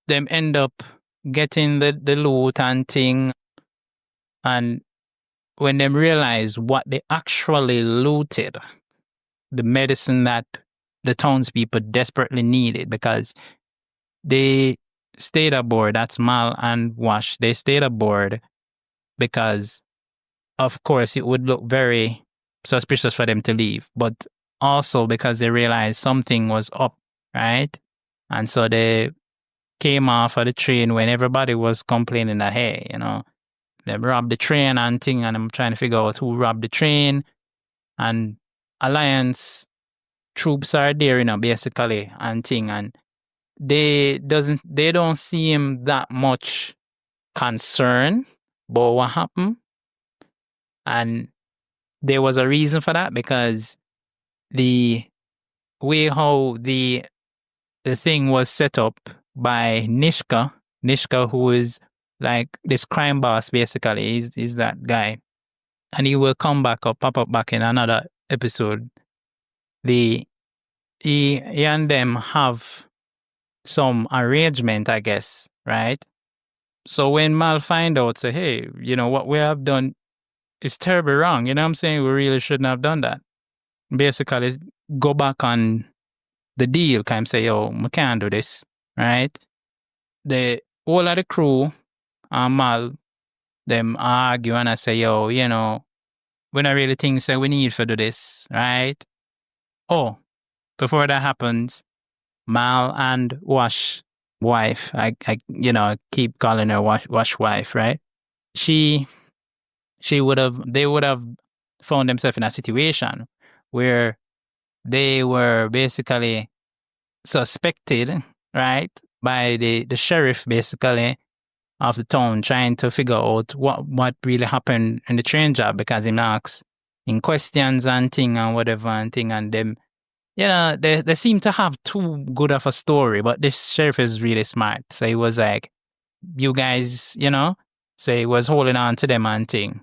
them end up getting the loot and thing. And when them realize what they actually looted, the medicine that the townspeople desperately needed, because they stayed aboard, that's Mal and Wash, they stayed aboard because, of course, it would look very suspicious for them to leave, but also because they realized something was up, right? And so they came off of the train when everybody was complaining that, hey, them rob the train and thing, and I'm trying to figure out who robbed the train. And Alliance troops are there, basically, and thing, and they don't seem that much concerned about what happened. And there was a reason for that, because the way how the thing was set up by Nishka, who is like this crime boss, basically, is that guy. And he will pop up back in another episode. He and them have some arrangement, I guess, right? So when Mal find out, say, hey, what we have done is terribly wrong. You know what I'm saying? We really shouldn't have done that. Basically, go back on the deal, kind of say, yo, we can't do this, right? The whole of the crew and Mal, them argue and I say, yo, we not really think so we need to do this, right? Oh, before that happens, Mal and Wash wife, I keep calling her Wash wife, right? They would have found themselves in a situation where they were basically suspected, right, by the sheriff, basically, of the town, trying to figure out what really happened in the train job, because he asks in questions and thing and whatever and thing, and them, they seem to have too good of a story, but this sheriff is really smart. So he was like, you guys, so he was holding on to them and thing.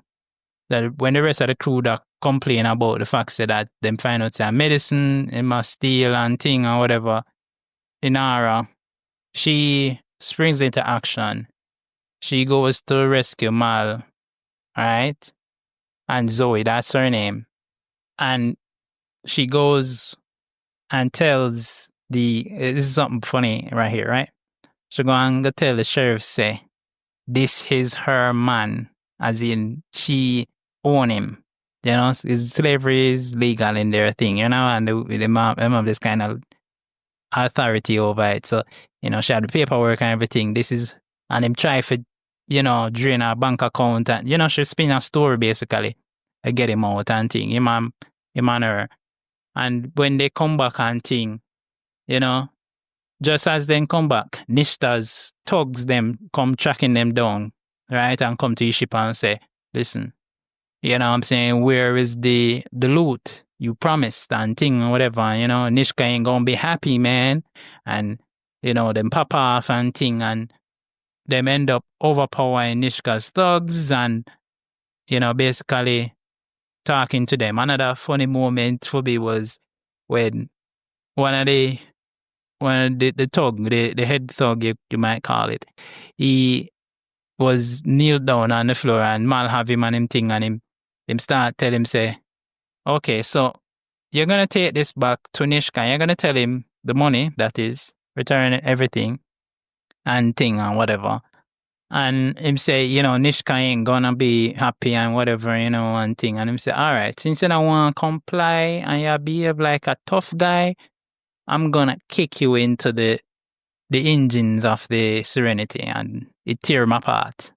That when the rest of the crew that complain about the fact that them find out that medicine, it must steal and thing or whatever, Inara, she springs into action. She goes to rescue Mal, right? And Zoe, that's her name. And she goes and tells this is something funny right here, right? She going to tell the sheriff, say, this is her man, as in she own him. Slavery is legal in their thing, and they have this kind of authority over it. So, she had the paperwork and everything. And him try for, drain her bank account and, she spin a story basically. I get him out and thing, him and her. And when they come back and thing, just as they come back, Nishta's thugs them come tracking them down, right? And come to your ship and say, listen, what I'm saying, where is the loot you promised and thing or whatever, Nishka ain't gonna be happy, man. And, them pop off and thing, and them end up overpowering Nishka's thugs and, basically talking to them. Another funny moment for me was when one of the thug, the head thug, you might call it, he was kneeled down on the floor and Mal have him and him thing and him start tell him, say, okay, so you're going to take this back to Nishka. You're going to tell him the money, that is, return everything and thing and whatever. And him say, Nishka ain't going to be happy and whatever, and thing. And him say, all right, since you don't want to comply and you behave like a tough guy, I'm going to kick you into the engines of the Serenity and it tear him apart.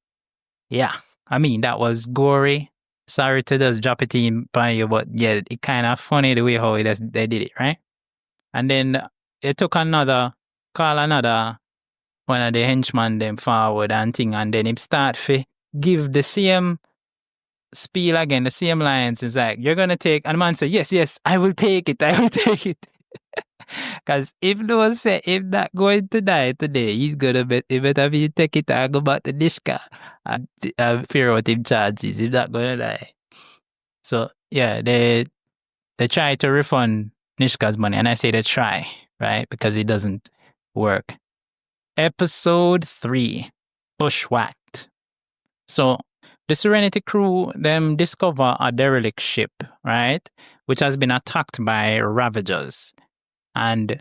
Yeah, I mean, that was gory. Sorry to just drop it in by you, but yeah, it kind of funny the way how they did it, right? And then it took call another one of the henchmen them forward and thing, and then him start to give the same spiel again, the same lines. It's like, you're going to take, and the man say, yes, I will take it. Because if that going to die today, he better be take it and go back to Nishka and figure out him chances if that going to die. So yeah, they try to refund Nishka's money, and I say they try, right? Because it doesn't work. Episode 3, Bushwhacked. So the Serenity crew, them discover a derelict ship, right? Which has been attacked by ravagers, and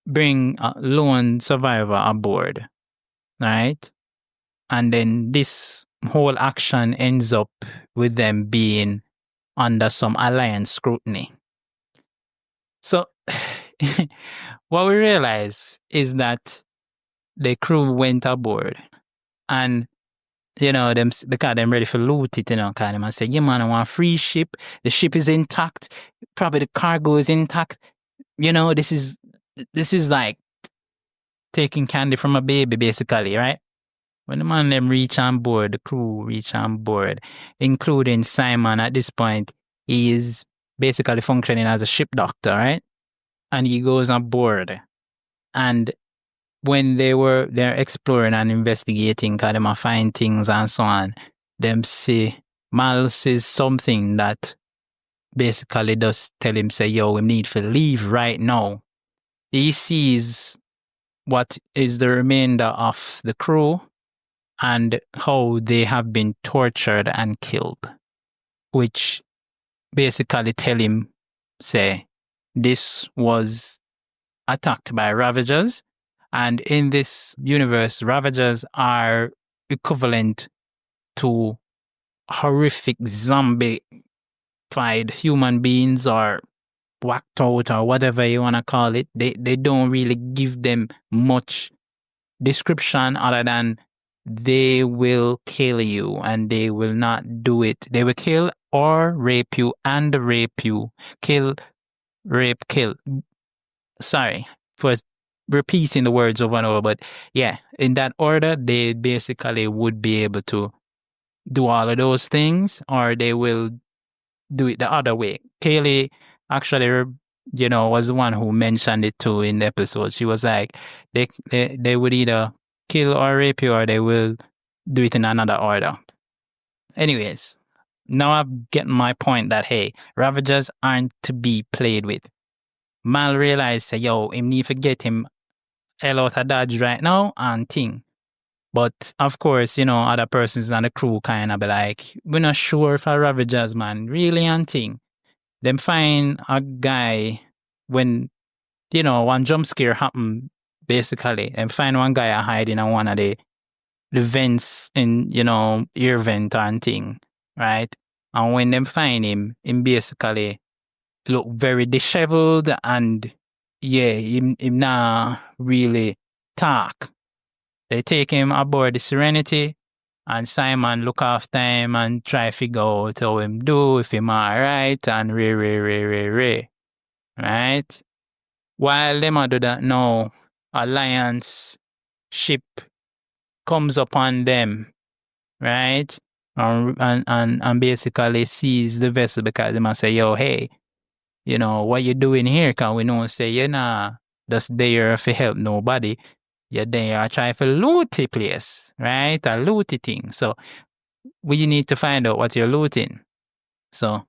bring a lone survivor aboard, right? And then this whole action ends up with them being under some alliance scrutiny. So what we realize is that the crew went aboard and them because them ready for loot it, cause them say, yeah man, I want a free ship. The ship is intact. Probably the cargo is intact. This is like taking candy from a baby, basically, right? When the man them reach on board, the crew reach on board, including Simon at this point, he is basically functioning as a ship doctor, right? And he goes on board. And when they're exploring and investigating, because they find things and so on, them see Mal says something that basically does tell him, say, yo, we need to leave right now. He sees what is the remainder of the crew and how they have been tortured and killed, which basically tell him, say, this was attacked by Ravagers, and in this universe, Ravagers are equivalent to horrific zombified human beings or whacked out or whatever you want to call it. They don't really give them much description other than they will kill you and they will not do it. They will kill or rape you and rape you. Kill, rape, kill. Sorry for repeating the words over and over, but yeah, in that order, they basically would be able to do all of those things, or they will do it the other way. Kaylee actually, was the one who mentioned it too in the episode. She was like, they would either kill or rape you, or they will do it in another order. Anyways, now I'm getting my point that, hey, Ravagers aren't to be played with. Mal realized, say, yo, him need to get him hell out of Dodge right now and thing. But of course, other persons on the crew kind of be like, we're not sure if a Ravagers, man, really and thing. Them find a guy when, one jump scare happened, basically, and find one guy hiding in one of the vents in, ear vent and thing, right? And when them find him basically look very disheveled and, yeah, him not really talk. They take him aboard the Serenity, and Simon look after him and try to figure out how him do, if him alright, and right? While them do that now, Alliance ship comes upon them, right? And basically sees the vessel because they must say, yo, hey, what you doing here? Because we don't say, you're not just there to help nobody. You're there trying to loot the place, right? A looty thing. So we need to find out what you're looting. So,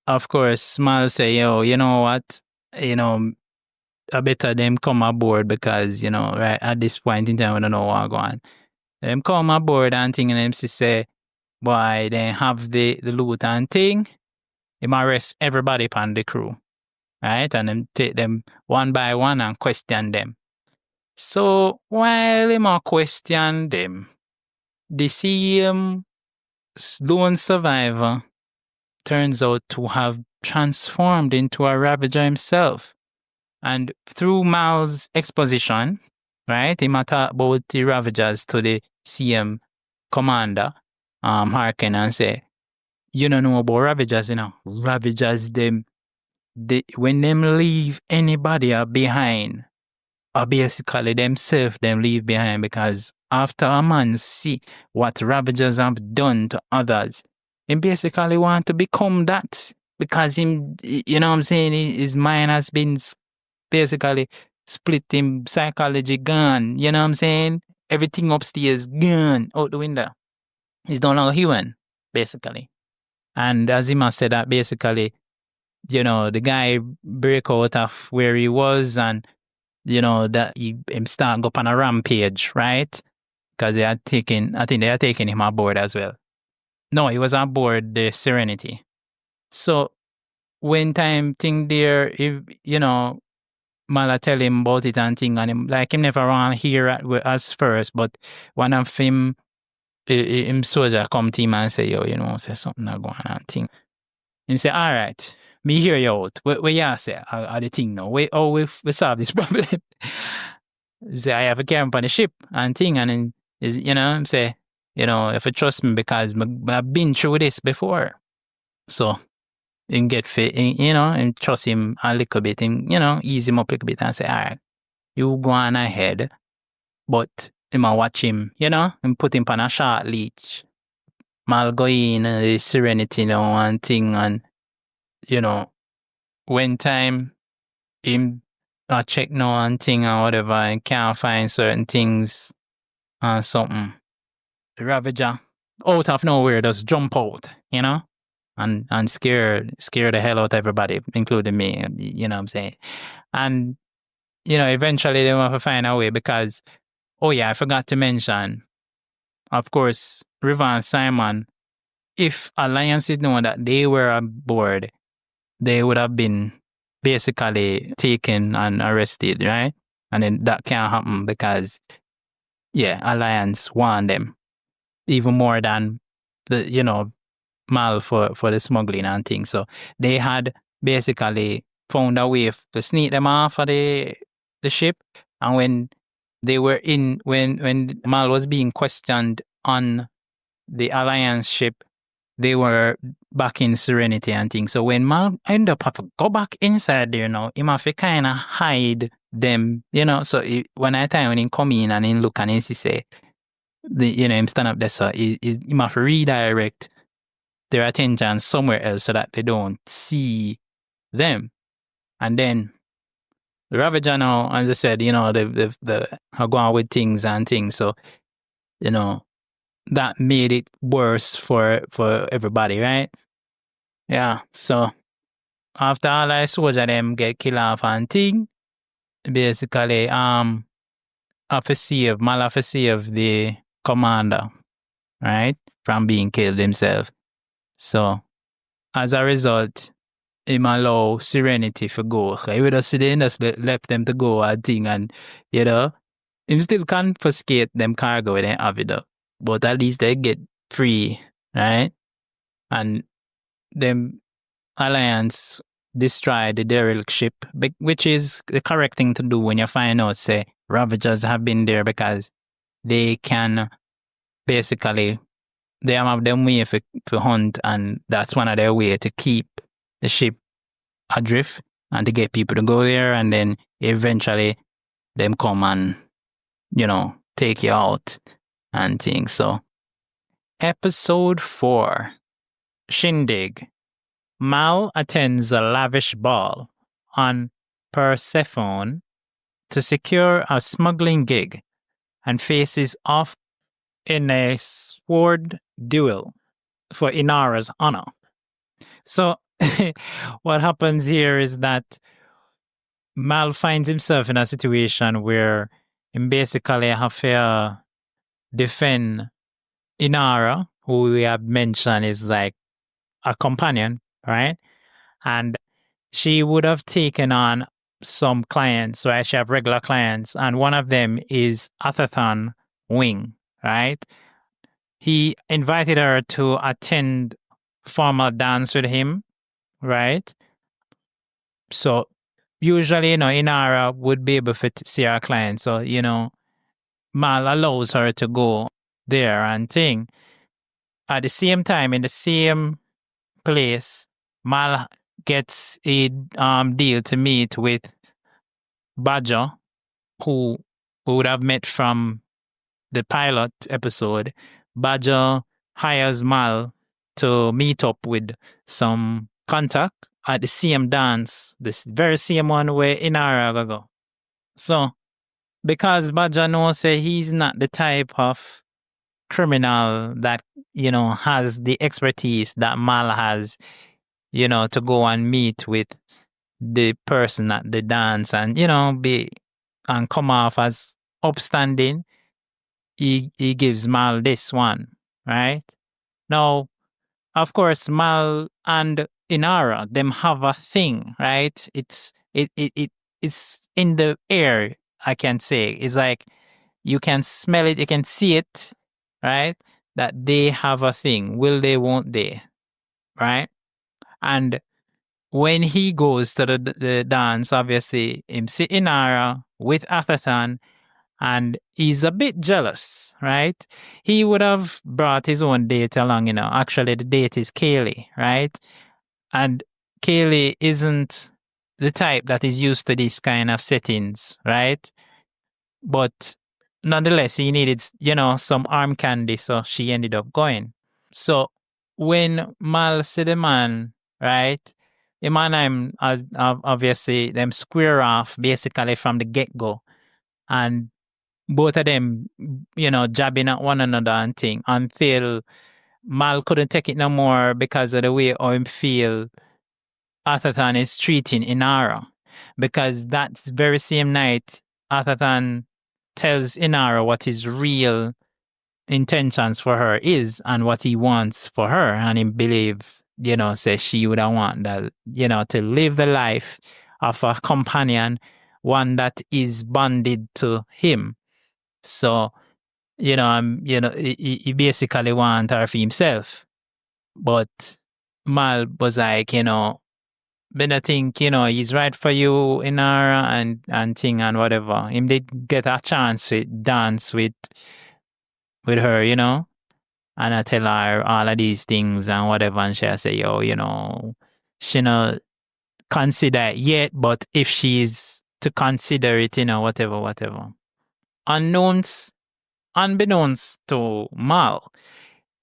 of course, Small say, yo, you know what? I better them come aboard because, right at this point in time, we don't know what's going on. Them come aboard and thing, and them say, boy, they have the loot and thing. They might arrest everybody upon the crew, right? And then take them one by one and question them. So while they might question them, the same lone survivor turns out to have transformed into a Ravager himself. And through Mal's exposition, right, he might talk about the Ravagers to the CM commander, Harkin, and say, you don't know about Ravagers, Ravagers, when them leave anybody behind, or basically themselves them leave behind, because after a man see what Ravagers have done to others, he basically want to become that, because him, what I'm saying, his mind has been basically split, him psychology gone, what I'm saying? Everything upstairs gone, out the window. He's no longer human, basically. And as him has said that, basically, the guy break out of where he was, and that him start go up on a rampage, right? Because they had taken him aboard as well. No, he was aboard the Serenity. So when time thing there, if Mala tell him about it and thing, and him never want to hear us first, but one of him soldier come to him and say, yo, say something not going on thing. Him say, all right, me hear you out. What you say? Are the thing now? We solve this problem. Say, I have a camp on the ship and thing, and then him say, if you trust me because I've been through this before. So, and get fit, and trust him a little bit and, ease him up a little bit and say, all right, you go on ahead, but I watch him, and put him on a short leash. Mal go in the Serenity and thing and, when time him check now and thing or whatever and can't find certain things or something. The Ravager out of nowhere just jump out, and scare the hell out of everybody, including me, you know what I'm saying? And, eventually they will have to find a way because, oh yeah, I forgot to mention, of course, River and Simon, if Alliance had known that they were aboard, they would have been basically taken and arrested, right? And then that can't happen because, yeah, Alliance warned them even more than the, Mal for the smuggling and things. So they had basically found a way to sneak them off of the ship. And when they were when Mal was being questioned on the Alliance ship, they were back in Serenity and things. So when Mal ended up having to go back inside there now, he have to kind of hide them, So when he come in and he look and he say, him stand up there, so he have to redirect their attention somewhere else so that they don't see them. And then the Ravager now, as I said, they are going with things and things. So, that made it worse for everybody, right? Yeah. So after all I soldier them get killed off and thing, basically, Mal have to save the commander, right, from being killed himself. So as a result, him allow Serenity to go. He would have just left them to go and thing, and him still confiscate them cargo when they have it up. But at least they get free, right? And them Alliance destroy the derelict ship, which is the correct thing to do when you find out, say, Ravagers have been there because they can basically, they have them way for hunt, and that's one of their way to keep the ship adrift and to get people to go there, and then eventually them come and, take you out and things. So, episode 4, Shindig. Mal attends a lavish ball on Persephone to secure a smuggling gig and faces off in a sword duel for Inara's honor. So, what happens here is that Mal finds himself in a situation where he basically have to defend Inara, who we have mentioned is like a companion, right? And she would have taken on some clients, right? She have regular clients, and one of them is Atherton Wing, right? He invited her to attend formal dance with him, right? So usually, Inara would be able to see her client. So, Mal allows her to go there and thing. At the same time, in the same place, Mal gets a deal to meet with Badger, who we would have met from the pilot episode. Badger hires Mal to meet up with some contact at the same dance, this very same one where Inara go. So, because Badger knows that he's not the type of criminal that, has the expertise that Mal has, to go and meet with the person at the dance and, be and come off as upstanding, he gives Mal this one, right? Now, of course, Mal and Inara, them have a thing, right? It's in the air, I can say. It's like you can smell it, you can see it, right? That they have a thing. Will they, won't they? Right? And when he goes to the dance, obviously, him see Inara with Atherton, And he's a bit jealous, right? He would have brought his own date along, Actually, the date is Kaylee, right? And Kaylee isn't the type that is used to these kind of settings, right? But nonetheless, he needed, some arm candy, so she ended up going. So when Mal said the man, right? The man, obviously, them square off basically from the get-go. And both of them, jabbing at one another and thing until Mal couldn't take it no more because of the way how him feel Atherton is treating Inara. Because that very same night, Atherton tells Inara what his real intentions for her is and what he wants for her. And he believe, says she would want that, to live the life of a companion, one that is bonded to him. So, he basically want her for himself. But Mal was like, but I think, he's right for you, Inara, and thing and whatever. Him did get a chance to dance with her, and I tell her all of these things and whatever, and she'll say, she not consider it yet, but if she's to consider it, whatever. Unbeknownst to Mal,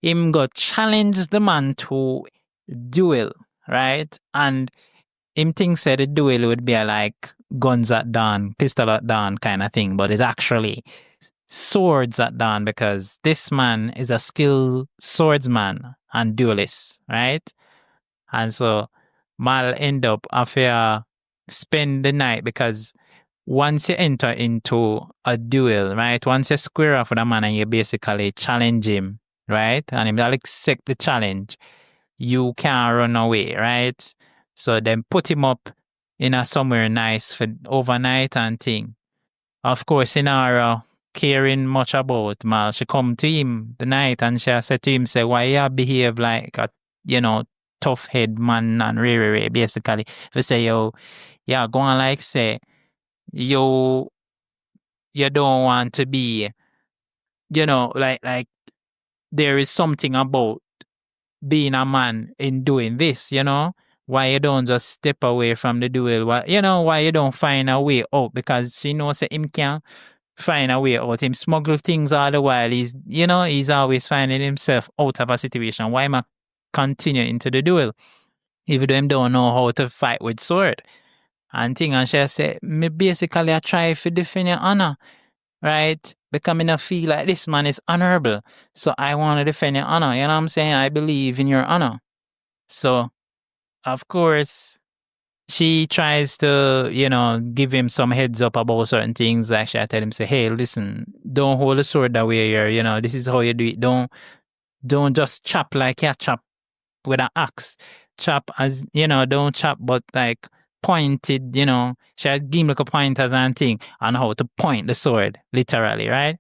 him got challenged the man to duel, right? And him thinks that the duel would be like guns at dawn, pistol at dawn kind of thing, but it's actually swords at dawn because this man is a skilled swordsman and duelist, right? And so Mal end up after spend the night because once you enter into a duel, right? Once you square off with a man and you basically challenge him, right? And he'll accept the challenge, you can't run away, right? So then put him up in a somewhere nice for overnight and thing. Of course, Inara caring much about Mal, she come to him the night and she said to him, say, why you behave like a, tough head man and rare, basically. If you say, go on like say, you don't want to be, like there is something about being a man in doing this, why you don't just step away from the duel, why you don't find a way out, because she knows that him can find a way out. Him smuggle things all the while. He's always finding himself out of a situation. Why am I continue into the duel? Even though him don't know how to fight with sword. And thing, and she say, me basically I try to defend your honor, right? Becoming a feel like this man is honorable. So I want to defend your honor. You know what I'm saying? I believe in your honor. So, of course, she tries to, give him some heads up about certain things. Like she tell him, say, hey, listen, don't hold the sword that way here. This is how you do it. Don't just chop like you chop with an axe. Chop as, don't chop, but like pointed, she give him like a pointers and thing on how to point the sword, literally, right?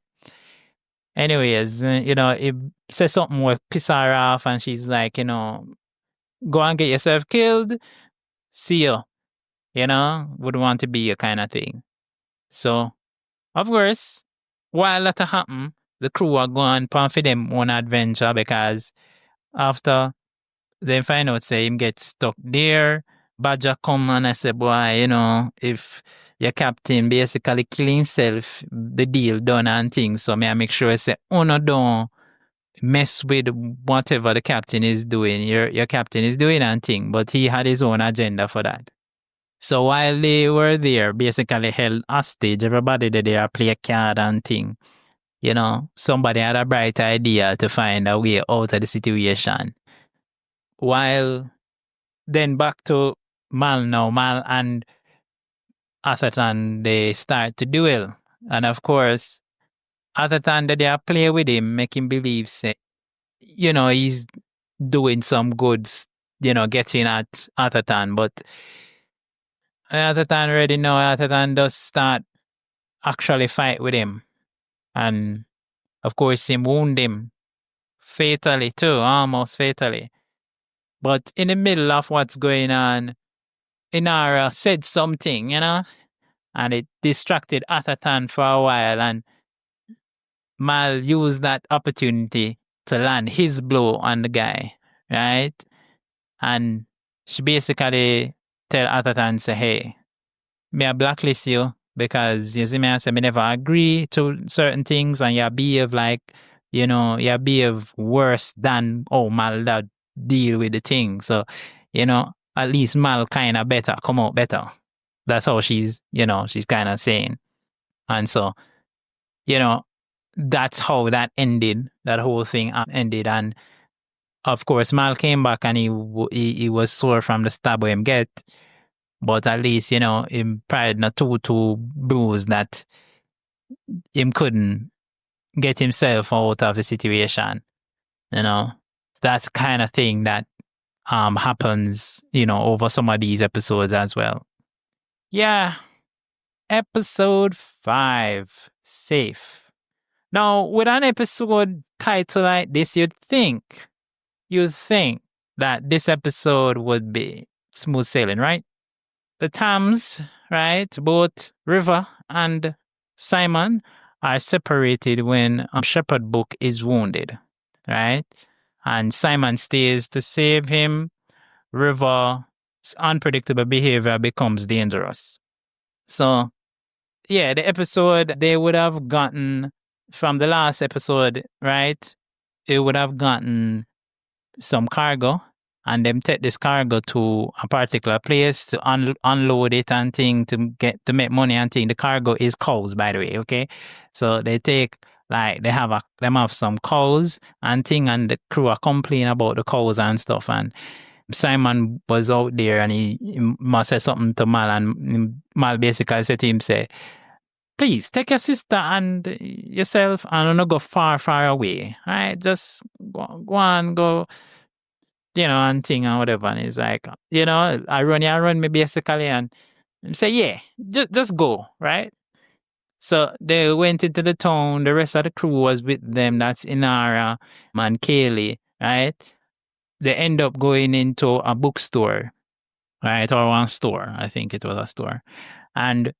Anyways, it says something will piss her off and she's like, go and get yourself killed. See you. Would want to be a kind of thing. So, of course, while that happen, the crew are going on for them own adventure because after they find out, say, him get stuck there, Badger come and I say, boy, if your captain basically kill himself, the deal done and things. So, may I make sure I say, no, don't mess with whatever the captain is doing, your captain is doing and thing. But he had his own agenda for that. So while they were there, basically held hostage, everybody there play a card and thing. Somebody had a bright idea to find a way out of the situation. While then back to Mal now, Mal and Atherton, they start to duel. And of course, Atherton, they play with him, make him believe, say, he's doing some good, getting at Atherton, but Atherton already know Atherton does start actually fight with him. And of course, him wound him fatally too, almost fatally. But in the middle of what's going on, Inara said something, and it distracted Atherton for a while, and Mal used that opportunity to land his blow on the guy, right? And she basically tell Atherton, say, hey, me I blacklist you because you see me, I say me never agree to certain things, and you behave like, you behave worse than Mal that deal with the thing. So, at least Mal kind of better, come out better. That's how she's kind of saying. And so, that's how that ended. That whole thing ended. And of course, Mal came back and he was sore from the stab him get. But at least, him pride not too bruised that him couldn't get himself out of the situation. That's kind of thing that happens, over some of these episodes as well. Yeah. Episode 5, Safe. Now, with an episode title like this, you'd think that this episode would be smooth sailing, right? The Tams, right, both River and Simon are separated when Shepherd Book is wounded, right? And Simon stays to save him. River's unpredictable behavior becomes dangerous. So, yeah, the episode they would have gotten from the last episode, right? It would have gotten some cargo, and them take this cargo to a particular place to unload it and thing to make money and thing. The cargo is cows, by the way, okay? So they take they have some cows and thing, and the crew are complaining about the cows and stuff. And Simon was out there and he must say something to Mal, and Mal basically said to him, say, please take your sister and yourself and not go far, far away. Right? Just go and go, and thing and whatever. And he's like, I run me basically, and say, yeah, just go, right? So they went into the town. The rest of the crew was with them. That's Inara and Kaylee, right? They end up going into a bookstore, right? Or one store. I think it was a store. And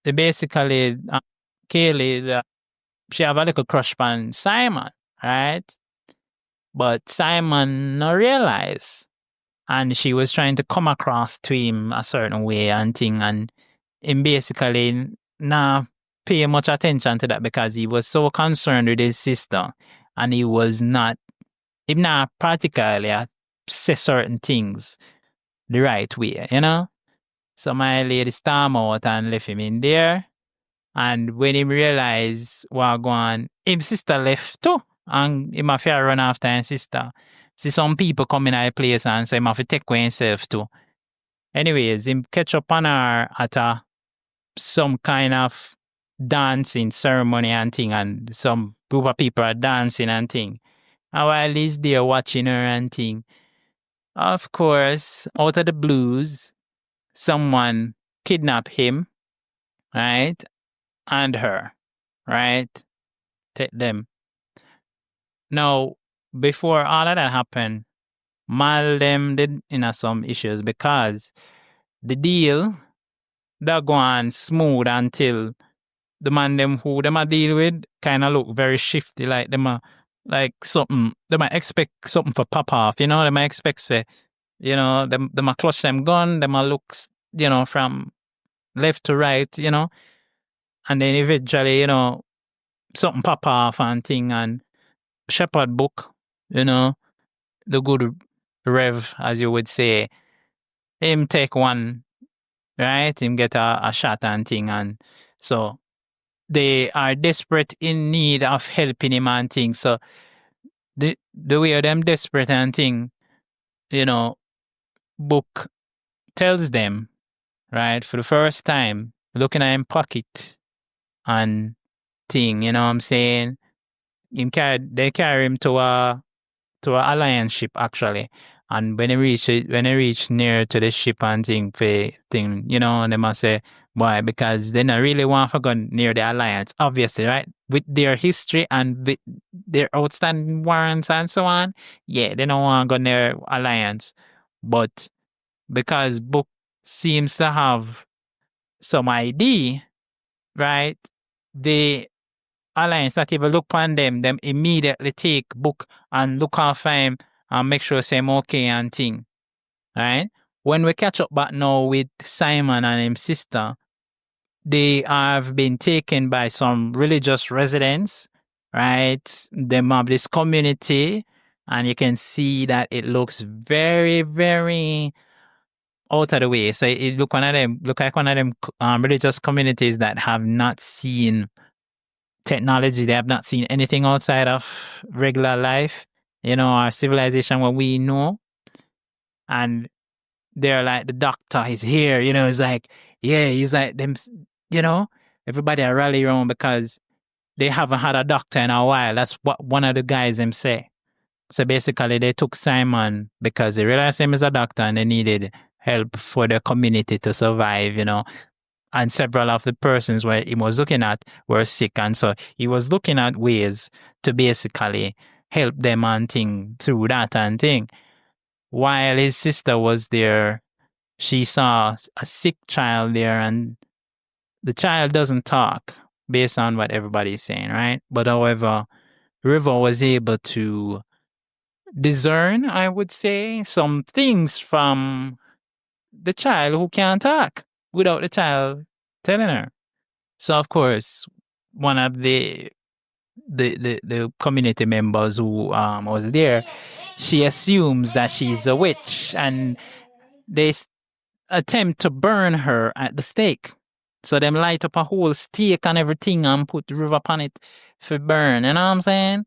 they basically, Kaylee, she have a little crush on Simon, right? But Simon not realize. And she was trying to come across to him a certain way and thing. And him basically not pay much attention to that because he was so concerned with his sister. And he not particularly say certain things the right way, So my lady storm out and left him in there. And when he realized what going on, his sister left too. And he must run after his sister. See some people come in at the place and so he must take away himself too. Anyways, him catch up on her at some kind of dancing ceremony and thing, and some group of people are dancing and thing. And while he's there watching her and thing, of course, out of the blues, someone kidnapped him, right? And her, right? Take them. Now, before all of that happened, Mal them did some issues because the deal that go on smooth until the man them who them a deal with kind of look very shifty, like them a like something, they might expect something for pop off, they might expect say, them a clutch them gun, them a looks, from left to right, and then eventually, something pop off and thing, and Shepherd Book, the good Rev, as you would say, him take one, right? Him get a shot and thing, and so they are desperate in need of helping him and thing. So the way of them desperate and thing, Book tells them, right, for the first time, looking at him pocket and thing, what I'm saying? They carry him to a alliance ship actually. And when they reach near to the ship and thing, they must say, why? Because they not really want to go near the alliance, obviously, right? With their history and with their outstanding warrants and so on, yeah, they don't want to go near alliance. But because Book seems to have some ID, right? The alliance that even look upon them immediately take book and look after him and make sure say him okay and thing. Right? When we catch up back now with Simon and his sister, they have been taken by some religious residents, right? They have this community, and you can see that it looks very, very out of the way. So it look like one of them religious communities that have not seen technology. They have not seen anything outside of regular life, our civilization, what we know. And they're like, the doctor is here, it's like, yeah, he's like them, everybody are rally around because they haven't had a doctor in a while. That's what one of the guys them say. So basically they took Simon because they realized him as a doctor and they needed help for the community to survive, and several of the persons where he was looking at were sick. And so he was looking at ways to basically help them and thing through that and thing. While his sister was there, she saw a sick child there, and the child doesn't talk based on what everybody's saying, right? But however, River was able to discern, I would say, some things from the child who can't talk without the child telling her. So of course, one of the community members who was there, she assumes that she's a witch, and they attempt to burn her at the stake. So them light up a whole stake and everything and put River upon it for burn. You know what I'm saying?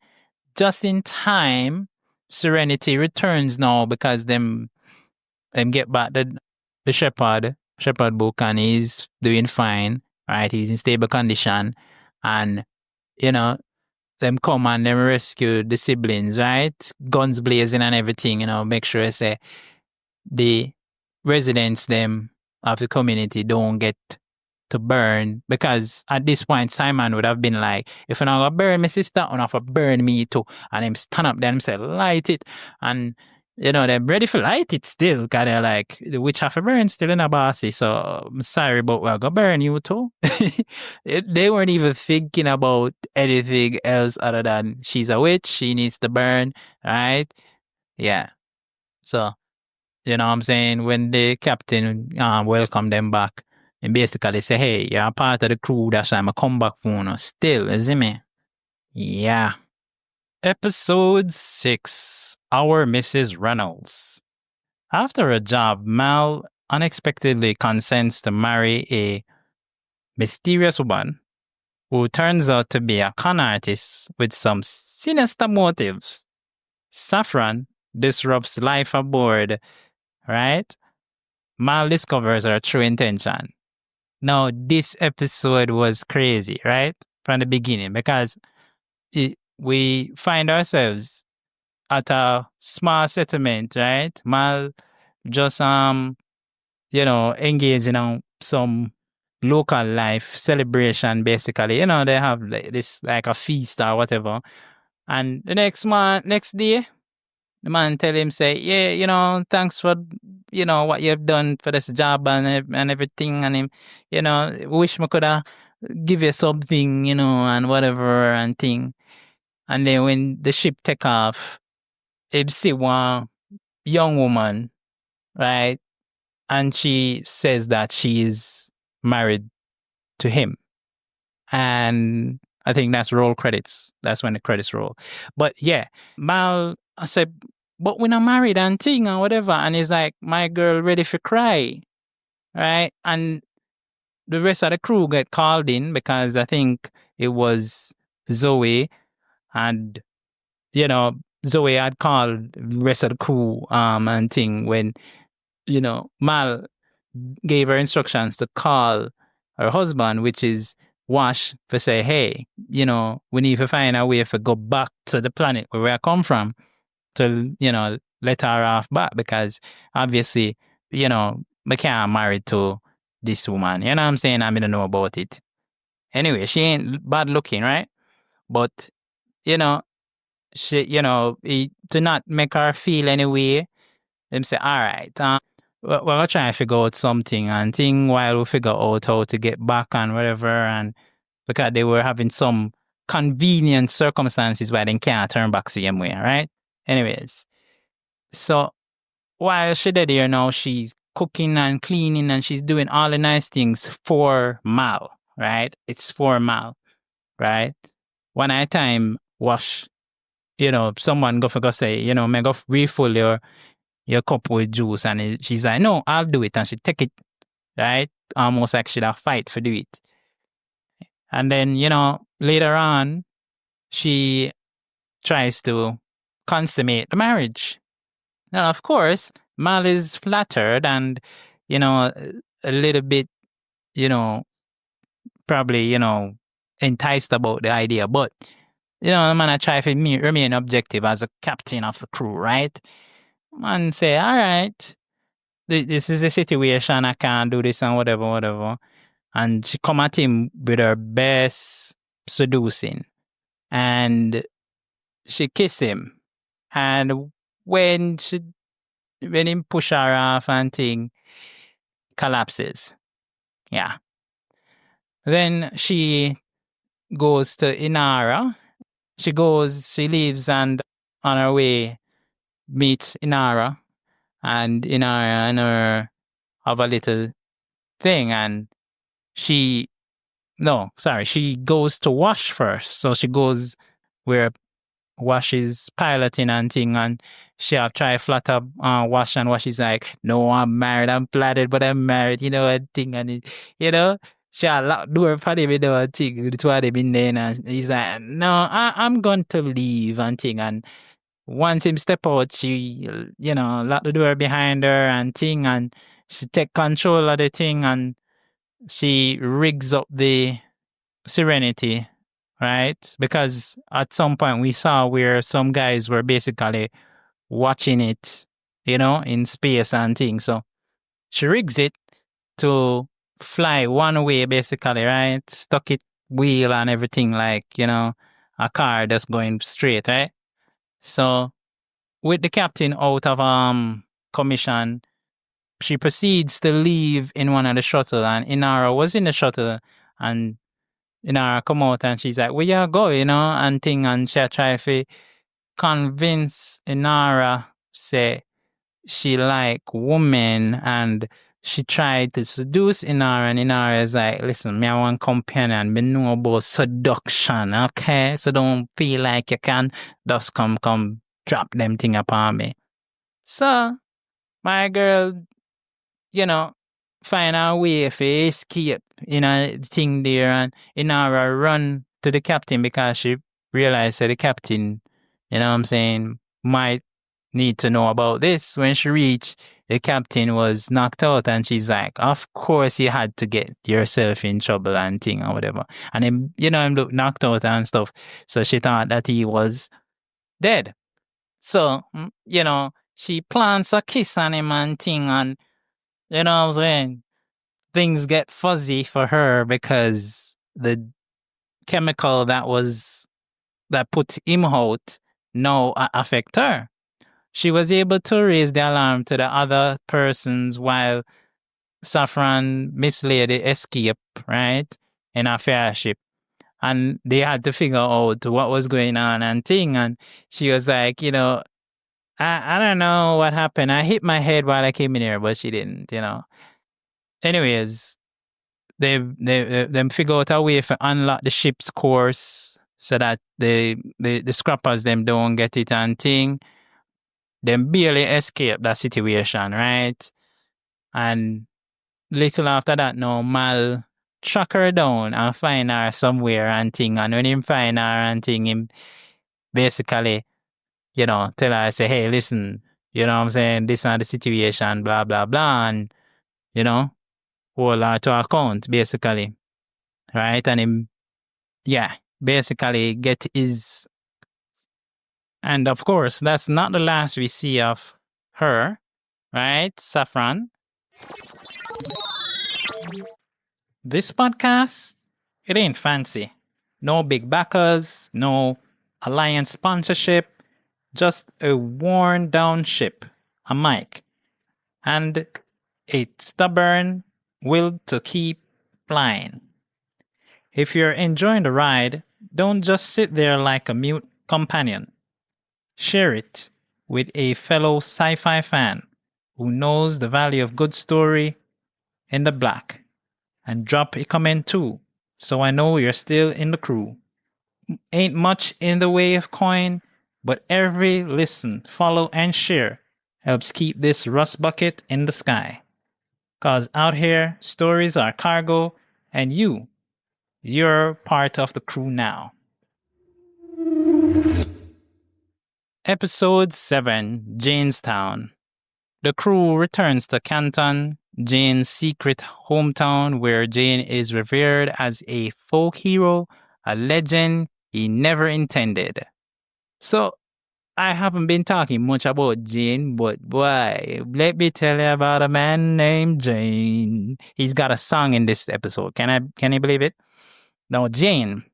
Just in time, Serenity returns now because them get back the shepherd book, and he's doing fine, right? He's in stable condition, and them come and them rescue the siblings, right? Guns blazing and everything, make sure I say the residents them of the community don't get to burn, because at this point Simon would have been like, if you're not gonna burn my sister, you're not gonna burn me too. And him stand up there and say, light it. And they're ready for light it still, because they're like, the witch have to burn still in a bossy, so I'm sorry, but we're gonna burn you too. They weren't even thinking about anything else other than she's a witch, she needs to burn, right? Yeah. So, you know what I'm saying? When the captain welcomed them back, and basically say, hey, you're a part of the crew, that's why I'm going to come back for you. Still, is it me? Yeah. Episode 6, Our Mrs. Reynolds. After a job, Mal unexpectedly consents to marry a mysterious woman who turns out to be a con artist with some sinister motives. Saffron disrupts life aboard, right? Mal discovers her true intention. Now, this episode was crazy, right? From the beginning, because we find ourselves at a small settlement, right? Mal just, engage in some local life celebration, basically. They have this like a feast or whatever. And the next day, the man tell him, say, yeah, thanks for, what you've done for this job and everything. And him, wish me could have give you something, and whatever and thing. And then when the ship take off, he see one young woman, right? And she says that she is married to him. And I think that's roll credits. That's when the credits roll. But yeah, Mal, I said, but we're not married and thing or whatever. And he's like, my girl ready for cry. Right? And the rest of the crew get called in because I think it was Zoe, and, Zoe had called the rest of the crew and thing when, Mal gave her instructions to call her husband, which is Wash, for say, hey, we need to find a way to go back to the planet where we come from to, let her off back, because obviously, we can't marry to this woman. You know what I'm saying? I don't know about it. Anyway, she ain't bad looking, right? But, she, to not make her feel any way, them say, all right, we're trying to figure out something and thing while we figure out how to get back and whatever. And because they were having some convenient circumstances where they can't turn back same way, right? Anyways, so while she did here now, she's cooking and cleaning and she's doing all the nice things for Mal, right? It's for Mal, right? One at a time, wash, someone go say, may go refill your cup with juice. And she's like, no, I'll do it. And she take it, right? Almost like she'd have fight for do it. And then, later on, she tries to consummate the marriage. Now, of course, Mal is flattered and, a little bit, probably, enticed about the idea. But, the man I try to remain objective as a captain of the crew, right? Man say, all right, this is the situation. I can't do this and whatever. And she come at him with her best seducing. And she kiss him. And when him push her off and thing, collapses. Yeah. Then she goes to Inara. She leaves and on her way meets Inara. And Inara and her have a little thing. And she goes to wash first. So she goes where Wash is piloting and thing, and she have tried flat up Wash, and Wash is like, no, I'm married, I'm planted, but I'm married, and thing, and she had locked door for him, and thing, that's why they been there, and he's like, no, I'm going to leave and thing, and once him step out, she, lock the door behind her and thing, and she take control of the thing, and she rigs up the Serenity, right? Because at some point we saw where some guys were basically watching it, in space and things. So she rigs it to fly one way, basically, right? Stuck it wheel and everything like, a car just going straight, right? So with the captain out of commission, she proceeds to leave in one of the shuttle, and Inara was in the shuttle, and Inara come out and she's like, where you go, and thing, and she try to convince Inara, say she like women, and she tried to seduce Inara, and Inara is like, listen, me I want companion, me know about seduction, okay? So don't feel like you can just come drop them thing upon me. So, my girl, find a way for escape, the thing there, and Inara run to the captain because she realized that the captain, might need to know about this. When she reached, the captain was knocked out, and she's like, of course you had to get yourself in trouble and thing or whatever. And him, him looked knocked out and stuff. So she thought that he was dead. So, she plants a kiss on him and thing, and what I'm saying? Things get fuzzy for her because the chemical that put him out now affect her. She was able to raise the alarm to the other persons while Saffron misled the escape, right, in a fair ship. And they had to figure out what was going on and thing. And she was like, I don't know what happened. I hit my head while I came in here, but she didn't, Anyways, they figure out a way to unlock the ship's course so that the scrappers them don't get it and thing. Them barely escape that situation, right? And little after that, now Mal track her down and find her somewhere and thing. And when him find her and thing, him basically, tell her, say, hey, listen, this is the situation, blah, blah, blah. And, hold her to account, basically. Right? And him, basically get his... And of course, that's not the last we see of her, right, Saffron? This podcast, it ain't fancy. No big backers, no alliance sponsorship, just a worn down ship, a mic, and a stubborn will to keep flying. If you're enjoying the ride, don't just sit there like a mute companion. Share it with a fellow sci-fi fan who knows the value of good story in the black. And drop a comment too, so I know you're still in the crew. Ain't much in the way of coin, but every listen, follow, and share helps keep this rust bucket in the sky. 'Cause out here, stories are cargo, and you're part of the crew now. Episode 7, Janestown. The crew returns to Canton, Jane's secret hometown, where Jane is revered as a folk hero, a legend he never intended. So, I haven't been talking much about Jane, but boy, let me tell you about a man named Jane. He's got a song in this episode. Can you believe it? Now, Jane,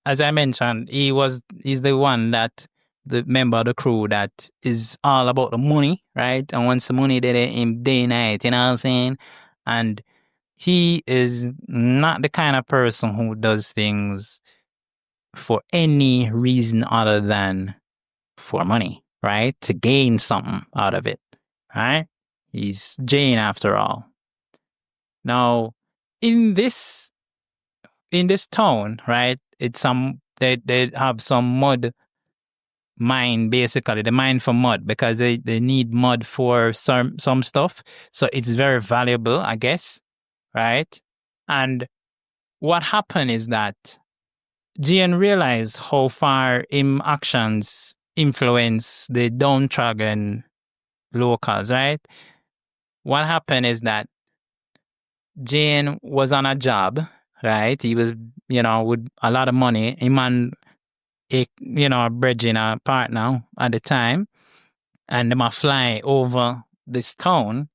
as I mentioned, he's the one that the member of the crew that is all about the money, right? And once the money did it in day night, you know what I'm saying? And he is not the kind of person who does things for any reason other than for money, right? To gain something out of it, right? He's Jane after all. Now, in this town, right? They have some mud mine, basically. They mine for mud because they need mud for some stuff. So it's very valuable, I guess, right? And what happened is that Gian realized how far his actions influence the downtrodden locals, right? What happened is that Jane was on a job, right? He was, with a lot of money. Him and a bridging a partner at the time, and they might fly over this town.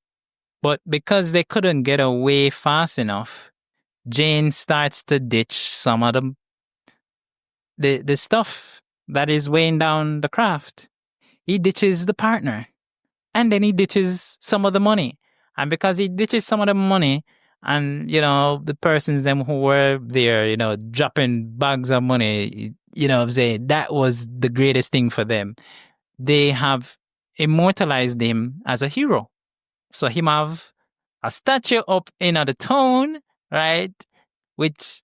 But because they couldn't get away fast enough, Jane starts to ditch some of the stuff that is weighing down the craft. He ditches the partner, and then he ditches some of the money. And because he ditches some of the money, and, the persons them who were there, dropping bags of money, I'm saying that was the greatest thing for them. They have immortalized him as a hero. So him have a statue up in the town, right? Which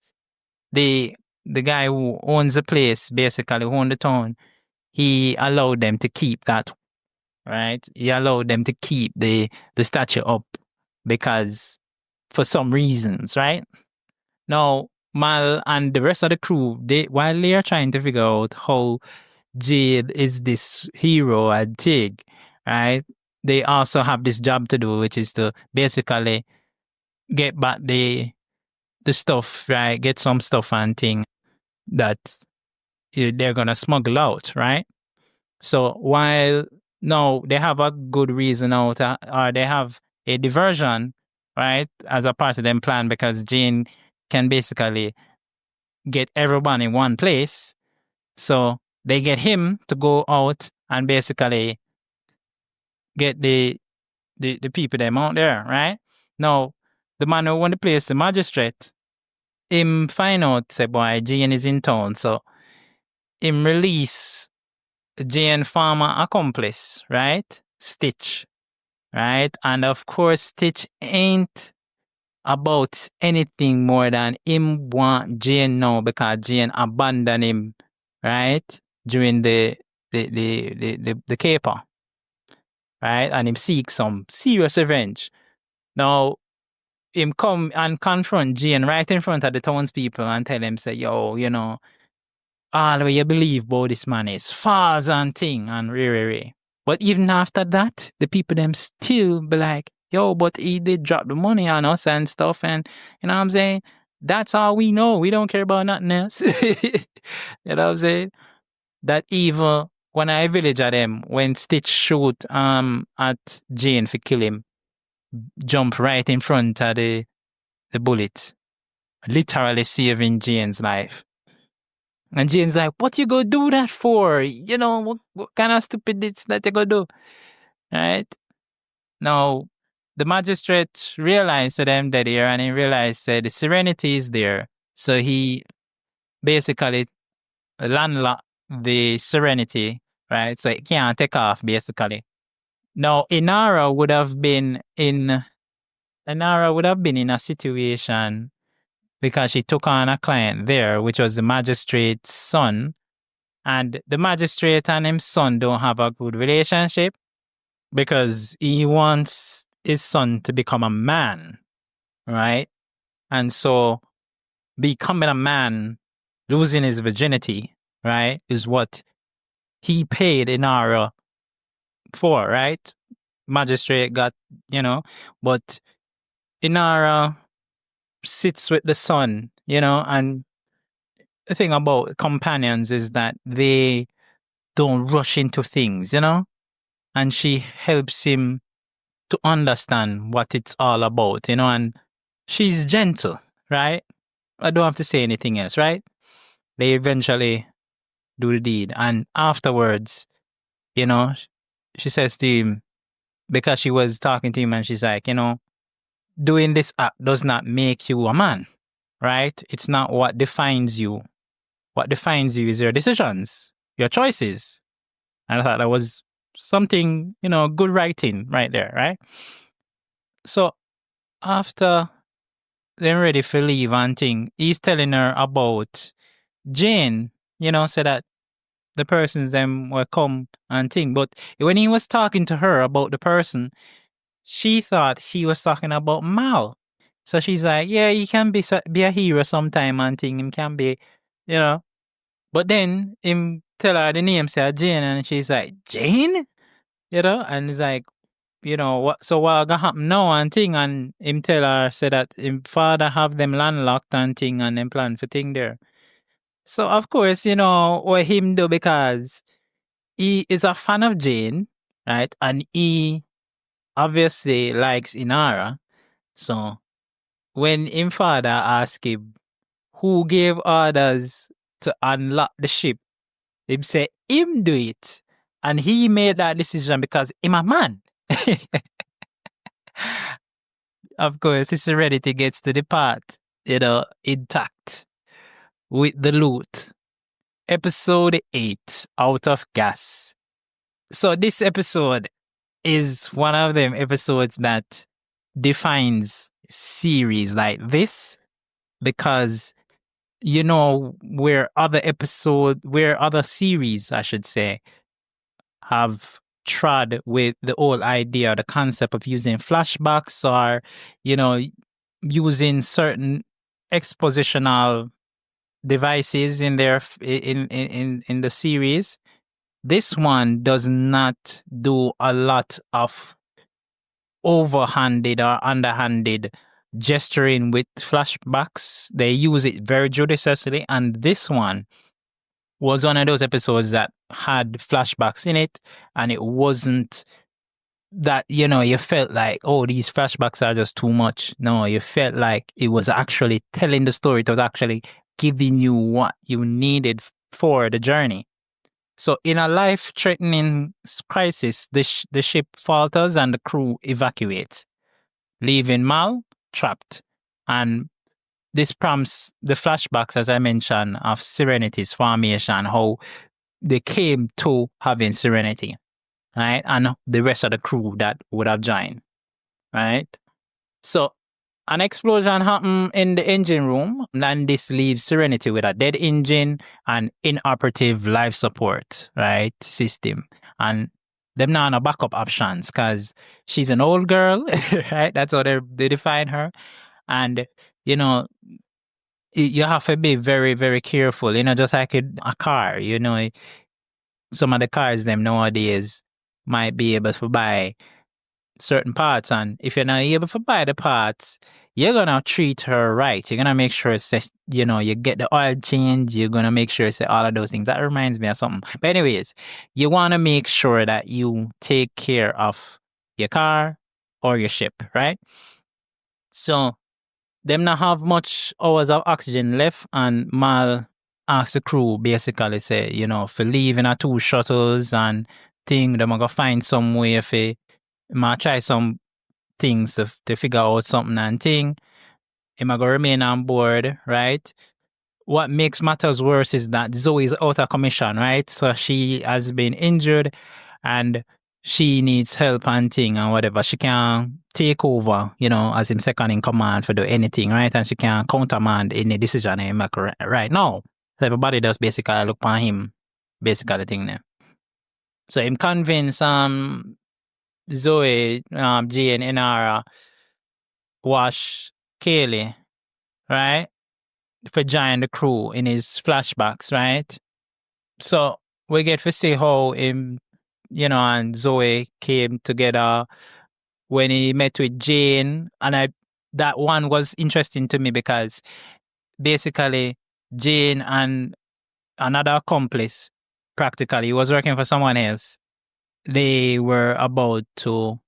the guy who owns the place, basically who owns the town, he allowed them to keep that, right? He allowed them to keep the statue up because for some reasons, right? Now, Mal and the rest of the crew, while they are trying to figure out how Jade is this hero at Tig, right? They also have this job to do, which is to basically get back the stuff, right? Get some stuff and thing that they're gonna smuggle out, right? So while no, they have a good reason out, or they have a diversion, right, as a part of them plan, because Jane can basically get everyone in one place. So they get him to go out and basically get the people them out there, right? Now, the man who won the place, the magistrate, him find out, say, boy, Jane is in town. So him release Jane former accomplice, right? Stitch, right? And of course, Stitch ain't about anything more than him want Jane now because Jane abandoned him, right? During the caper, right? And him seek some serious revenge. Now, him come and confront Jane right in front of the townspeople and tell him, say, yo, all the way you believe about this man is false and thing and re. But even after that, the people them still be like, yo, but he did drop the money on us and stuff. And, you know what I'm saying? That's all we know. We don't care about nothing else. You know what I'm saying? That even when I village at them, when Stitch shoot at Jane for kill him, jump right in front of the bullet, literally saving Jane's life. And Jane's like, what you gonna do that for? What kind of stupid it's that you gonna do? Right? Now, the magistrate realized that them dead here, and he realized that the Serenity is there. So he basically landlocked the Serenity, right? So it can't take off, basically. Now, Inara would have been in a situation because she took on a client there, which was the magistrate's son. And the magistrate and his son don't have a good relationship because he wants his son to become a man, right? And so becoming a man, losing his virginity, right, is what he paid Inara for, right? Magistrate got, but Inara sits with the son, and the thing about companions is that they don't rush into things, and she helps him to understand what it's all about, and she's gentle, right? I don't have to say anything else, right? They eventually do the deed, and afterwards, she says to him, because she was talking to him, and she's like, doing this act does not make you a man, right? It's not what defines you. What defines you is your decisions, your choices. And I thought that was something, good writing right there, right? So after they're ready for leave and thing, he's telling her about Jane, so that the persons them will come and thing. But when he was talking to her about the person, she thought he was talking about Mal. So she's like, yeah, he can be a hero sometime and thing. Him can be, But then him tell her the name, say Jane, and she's like, Jane? And he's like, what gonna happen now and thing, and him tell her, say that him father have them landlocked and thing, and them plan for thing there. So of course, what him do, because he is a fan of Jane, right? And he obviously likes Inara. So when him father asked him who gave orders to unlock the ship, him say him do it. And he made that decision because him a man. Of course, his Serenity gets to depart, intact with the loot. Episode 8, Out of Gas. So this episode is one of them episodes that defines series like this, because where other series, I should say, have trod with the whole idea, the concept of using flashbacks or, using certain expositional devices in their in the series. This one does not do a lot of overhanded or underhanded gesturing with flashbacks. They use it very judiciously, and this one was one of those episodes that had flashbacks in it, and it wasn't that, you felt like, oh, these flashbacks are just too much. No, you felt like it was actually telling the story. It was actually giving you what you needed for the journey. So in a life-threatening crisis, the ship falters and the crew evacuates, leaving Mal trapped. And this prompts the flashbacks, as I mentioned, of Serenity's formation, how they came to having Serenity, right? And the rest of the crew that would have joined, right? So an explosion happened in the engine room, and this leaves Serenity with a dead engine and inoperative life support, right, system. And them not no backup options because she's an old girl, right? That's how they define her. And, you have to be very, very careful, just like a car, some of the cars them nowadays might be able to buy certain parts, and if you're not able to buy the parts, you're gonna treat her right. You're gonna make sure say, you get the oil change. You're gonna make sure say all of those things. That reminds me of something. But anyways, you want to make sure that you take care of your car or your ship, right? So them not have much hours of oxygen left, and Mal asks the crew basically say, for leaving a 2 shuttles and thing, them gonna find some way if might try some things to figure out something and thing. Him a go remain on board, right? What makes matters worse is that Zoe is out of commission, right? So she has been injured and she needs help and thing and whatever. She can take over, as him second in command for do anything, right? And she can countermand any decision he make right now. So everybody does basically look on him, basically the thing there. So him convince Zoe, Jane, Inara, Wash, Kaylee, right? For join the crew in his flashbacks, right? So we get to see how him, and Zoe came together when he met with Jane. And that one was interesting to me because basically Jane and another accomplice, practically, he was working for someone else. They were about to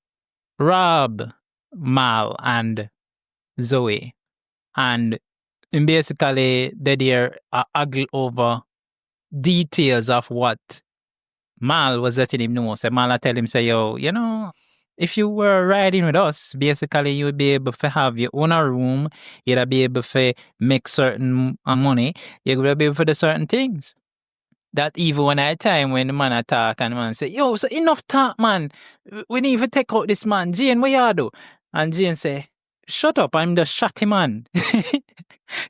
rob Mal and Zoe. And basically, they argue over details of what Mal was letting him know. So Mal tell him, say, yo, if you were riding with us, basically you would be able to have your own room, you'd be able to make certain money, you would be able to do certain things. That even when I time when the man attack and the man say, yo, so enough talk, man. We need to take out this man. Jane, what you do? And Jane say, shut up, I'm the shotty man.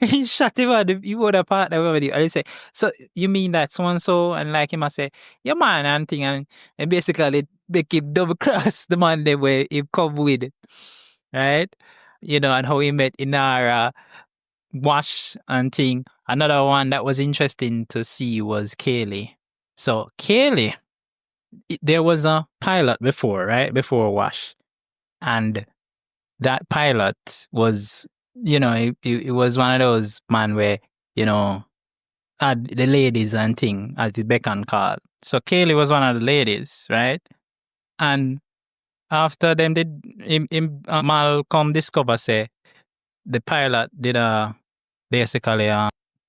He shot him man, you would have partner with you. And he say, so you mean that so-and-so? And like him, I say, yeah, man, and thing. And basically, make him double cross the man that way he come with. Right? And how he met Inara, Wash and thing. Another one that was interesting to see was Kaylee. So Kaylee, there was a pilot before, right? Before Wash. And that pilot was, it was one of those man where, had the ladies and thing at the beck and call. So Kaylee was one of the ladies, right? And after them, Malcolm discover, say, the pilot did basically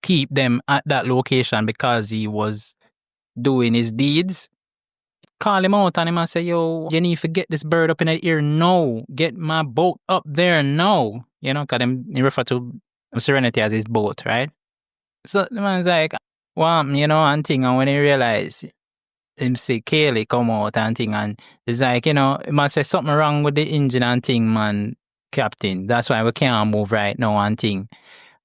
keep them at that location because he was doing his deeds. Call him out and him and say, yo, you need to get this bird up in the air now. Get my boat up there now. Because he refer to Serenity as his boat, right? So the man's like, well, and thing. And when he realize, him say, Kaylee come out and thing. And it's like, he must say something wrong with the engine and thing, man, Captain. That's why we can't move right now and thing.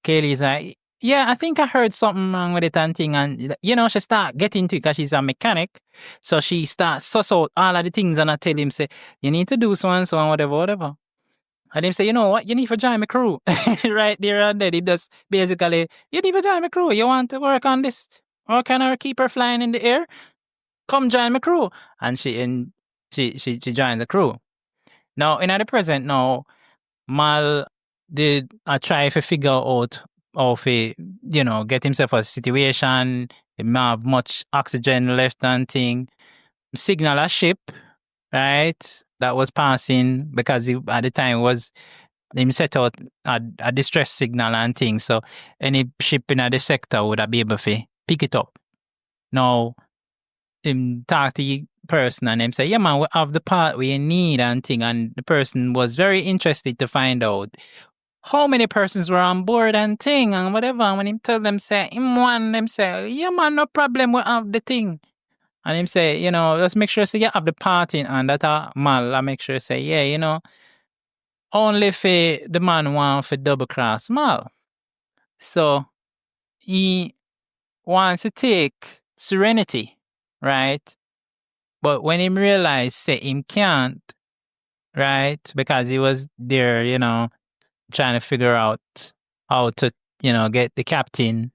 Kaylee's like, yeah, I think I heard something wrong with it and thing. And, she start getting to it because she's a mechanic. So she starts suss out all of the things and I tell him, say, you need to do so and so and whatever. And him say, you know what, you need to join my crew. Right there and then he does basically, you need to join my crew. You want to work on this? Or can I keep her flying in the air? Come join my crew. And she joins the crew. Now, in the present now, Mal did try to figure out how to, get himself a situation. He may have much oxygen left and thing. Signal a ship, right? That was passing because at the time was him set out a distress signal and things. So any ship in the sector would be able to pick it up. Now, him talk to the person and him say, yeah, man, we have the part we need and thing. And the person was very interested to find out how many persons were on board and thing and whatever. And when him tell them, say, him one, them say, yeah, man, no problem, we have the thing. And him say, let's make sure, say, you have the part in, and that Mal, I make sure, say, yeah, only if the man want for double cross Mal. So, he wants to take Serenity, right? But when him realize, say, him can't, right? Because he was there, trying to figure out how to, get the captain,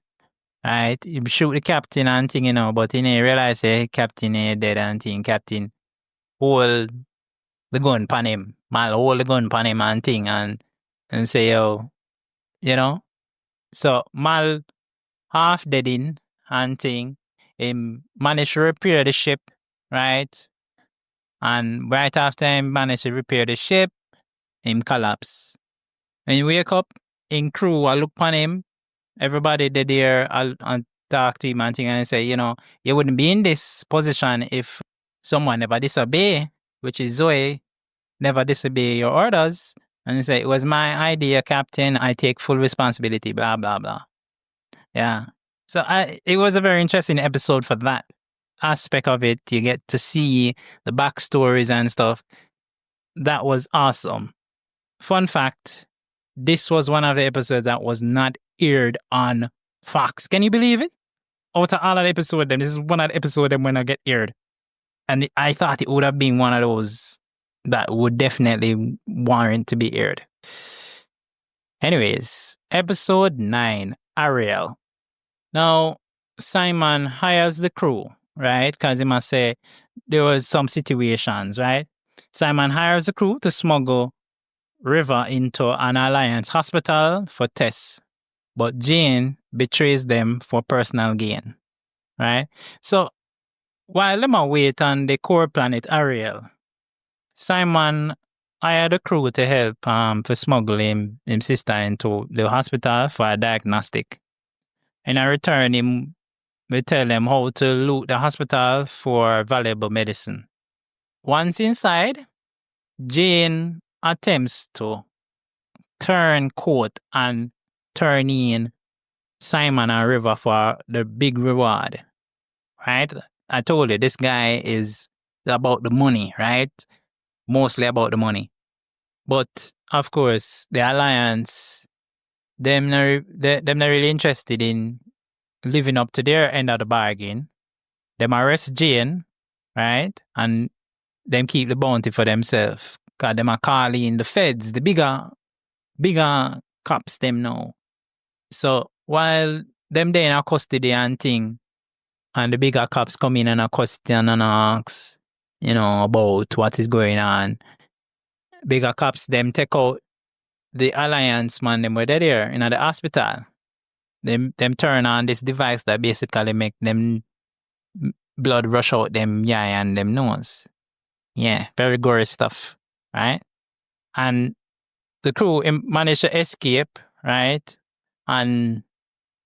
right? He shoot the captain and thing, but he didn't realize, captain dead and thing. Captain hold the gun pan him. Mal hold the gun pan him and thing and say, yo, So Mal half dead in and thing. Him managed to repair the ship, right? And right after him managed to repair the ship, him collapse. When he wake up, in crew, I look upon him, everybody there, I'll talk to him and thing and say, you wouldn't be in this position if someone never disobey, which is Zoe, never disobey your orders. And you say, it was my idea, Captain. I take full responsibility, blah, blah, blah. Yeah. So it was a very interesting episode for that aspect of it. You get to see the backstories and stuff. That was awesome. Fun fact, this was one of the episodes that was not aired on Fox. Can you believe it? Out of all of the episodes, this is one of the episodes when I get aired. And I thought it would have been one of those that would definitely warrant to be aired. Anyways, episode 9, Ariel. Now, Simon hires the crew, right? Because he must say there was some situations, right? Simon hires the crew to smuggle River into an Alliance hospital for tests, but Jane betrays them for personal gain, right? So, while them are wait on the core planet Ariel, Simon hired a crew to help to smuggle him sister into the hospital for a diagnostic. In return, him will tell them how to loot the hospital for valuable medicine. Once inside, Jane attempts to turn court and turn in Simon and River for the big reward, right? I told you, this guy is about the money, right? Mostly about the money. But, of course, the Alliance, they're not really interested in living up to their end of the bargain. Them arrest Jane, right? And them keep the bounty for themselves. Because them are calling the feds, the bigger cops them now. So while them they in a custody and thing, and the bigger cops come in and a question and ask, about what is going on, bigger cops them take out the Alliance man, them were there in the hospital. Them turn on this device that basically make them blood rush out them eye and them nose. Yeah, very gory stuff, right? And the crew managed to escape, right? And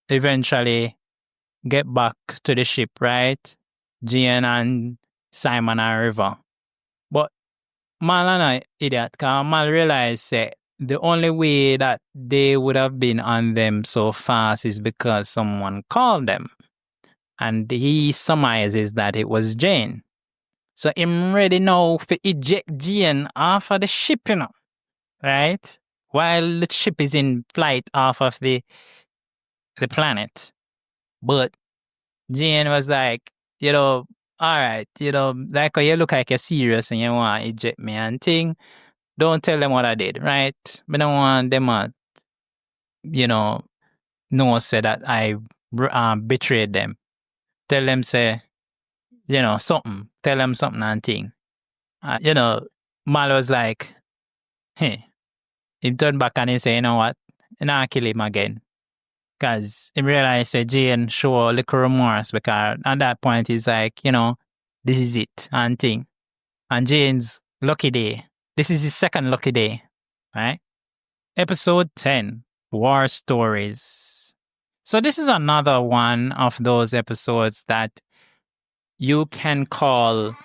eventually get back to the ship, right? Jane and Simon and River. But Mal and I idiot, because Mal realized that the only way that they would have been on them so fast is because someone called them. And he surmises that it was Jane. So I'm ready now to eject Jane off of the ship, right? While the ship is in flight off of the planet. But Jane was like, all right, like you look like you're serious and you want to eject me and thing. Don't tell them what I did, right? But I don't want them to, know say that I betrayed them. Tell them say, something. Tell them something and thing. Mal was like, hey, he turned back and he said, you know what? And I'll kill him again. Because he realized that Jane show a little remorse because at that point he's like, this is it and thing. And Jane's lucky day. This is his second lucky day, right? Episode 10, War Stories. So this is another one of those episodes that you can call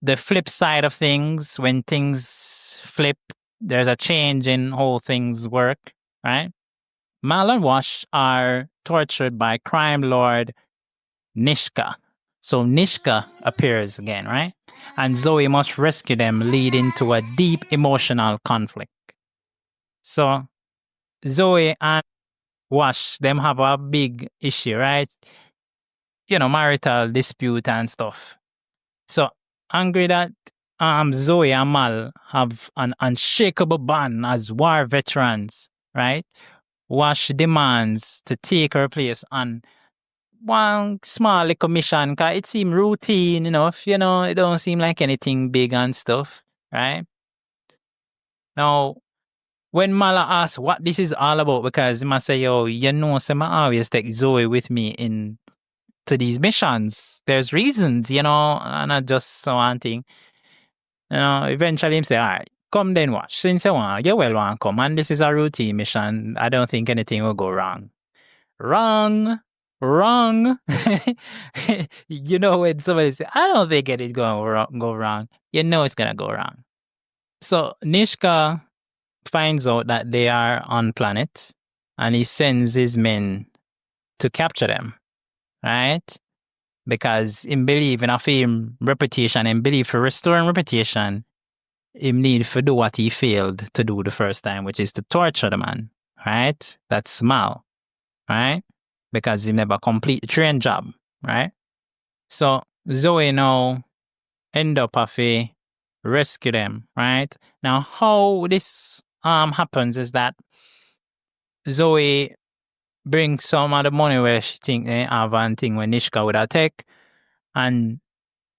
the flip side of things. When things flip, there's a change in how things work, right? Mal and Wash are tortured by crime lord Nishka. So Nishka appears again, right? And Zoe must rescue them, leading to a deep emotional conflict. So Zoe and Wash, them have a big issue, right? Marital dispute and stuff. So angry that Zoe and Mal have an unshakable bond as war veterans, right? Wash demands to take her place on one small little mission because it seemed routine enough, it don't seem like anything big and stuff, right? Now, when Mala asks what this is all about, because he must say, so I always take Zoe with me to these missions. There's reasons, not just so one thing. Eventually him say, all right, come then Watch. Since you want, you well want come. And this is a routine mission. I don't think anything will go wrong. Wrong. When somebody say, I don't think it's going to go wrong, it's going to go wrong. So Nishka finds out that they are on planet, and he sends his men to capture them, right? Because in believe in a fame reputation and believe for restoring reputation, him need to do what he failed to do the first time, which is to torture the man, right? That's small, right? Because he never complete the train job, right? So Zoe now end up having rescue them, right? Now how this happens is that Zoe brings some of the money where she think they have and thing when Nishka would attack, and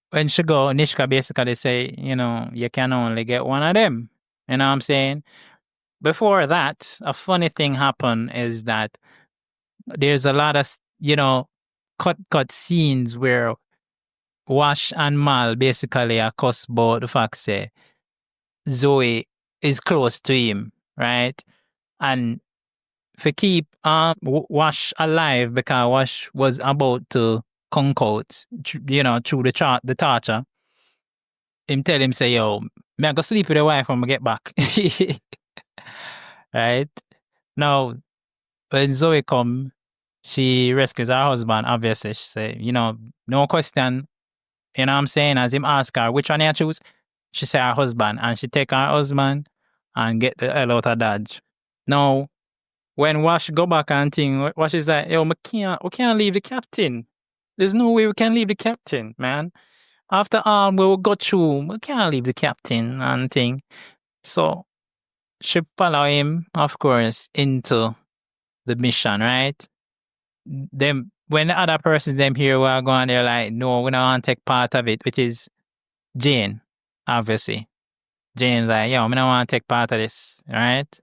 when she go, Nishka basically say, you know, you can only get one of them. You know what I'm saying? Before that, a funny thing happened is that there's a lot of, you know, cut scenes where Wash and Mal basically are cuss about the fact say Zoe is close to him, right? And for keep Wash alive because Wash was about to conk out, you know, through the torture. Him tell him say, yo, me I go sleep with the wife when I get back. Right? Now, when Zoe come, she rescues her husband, obviously. She say, you know, no question. You know what I'm saying? As him ask her, which one you choose? She say her husband. And she take her husband and get the hell out of Dodge. Now, when Wash go back and thing, Wash is like, yo, we can't leave the captain. There's no way we can leave the captain, man. After all, we will go through, we can't leave the captain and thing. So, she follow him, of course, into the mission, right? Them when the other persons them here were going, they're like, no, we don't want to take part of it, which is Jane, obviously. Jane's like, yo, we don't want to take part of this, right?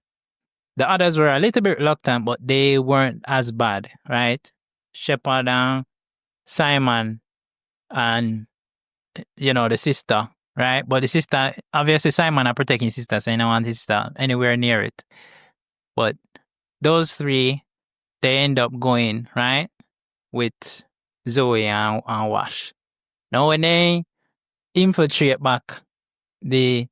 The others were a little bit reluctant, but they weren't as bad, right? Shepard and Simon and, you know, the sister, right? But the sister, obviously Simon are protecting sister, so you don't want his sister anywhere near it. But those three, they end up going, right, with Zoe and Wash. Now when they infiltrate back the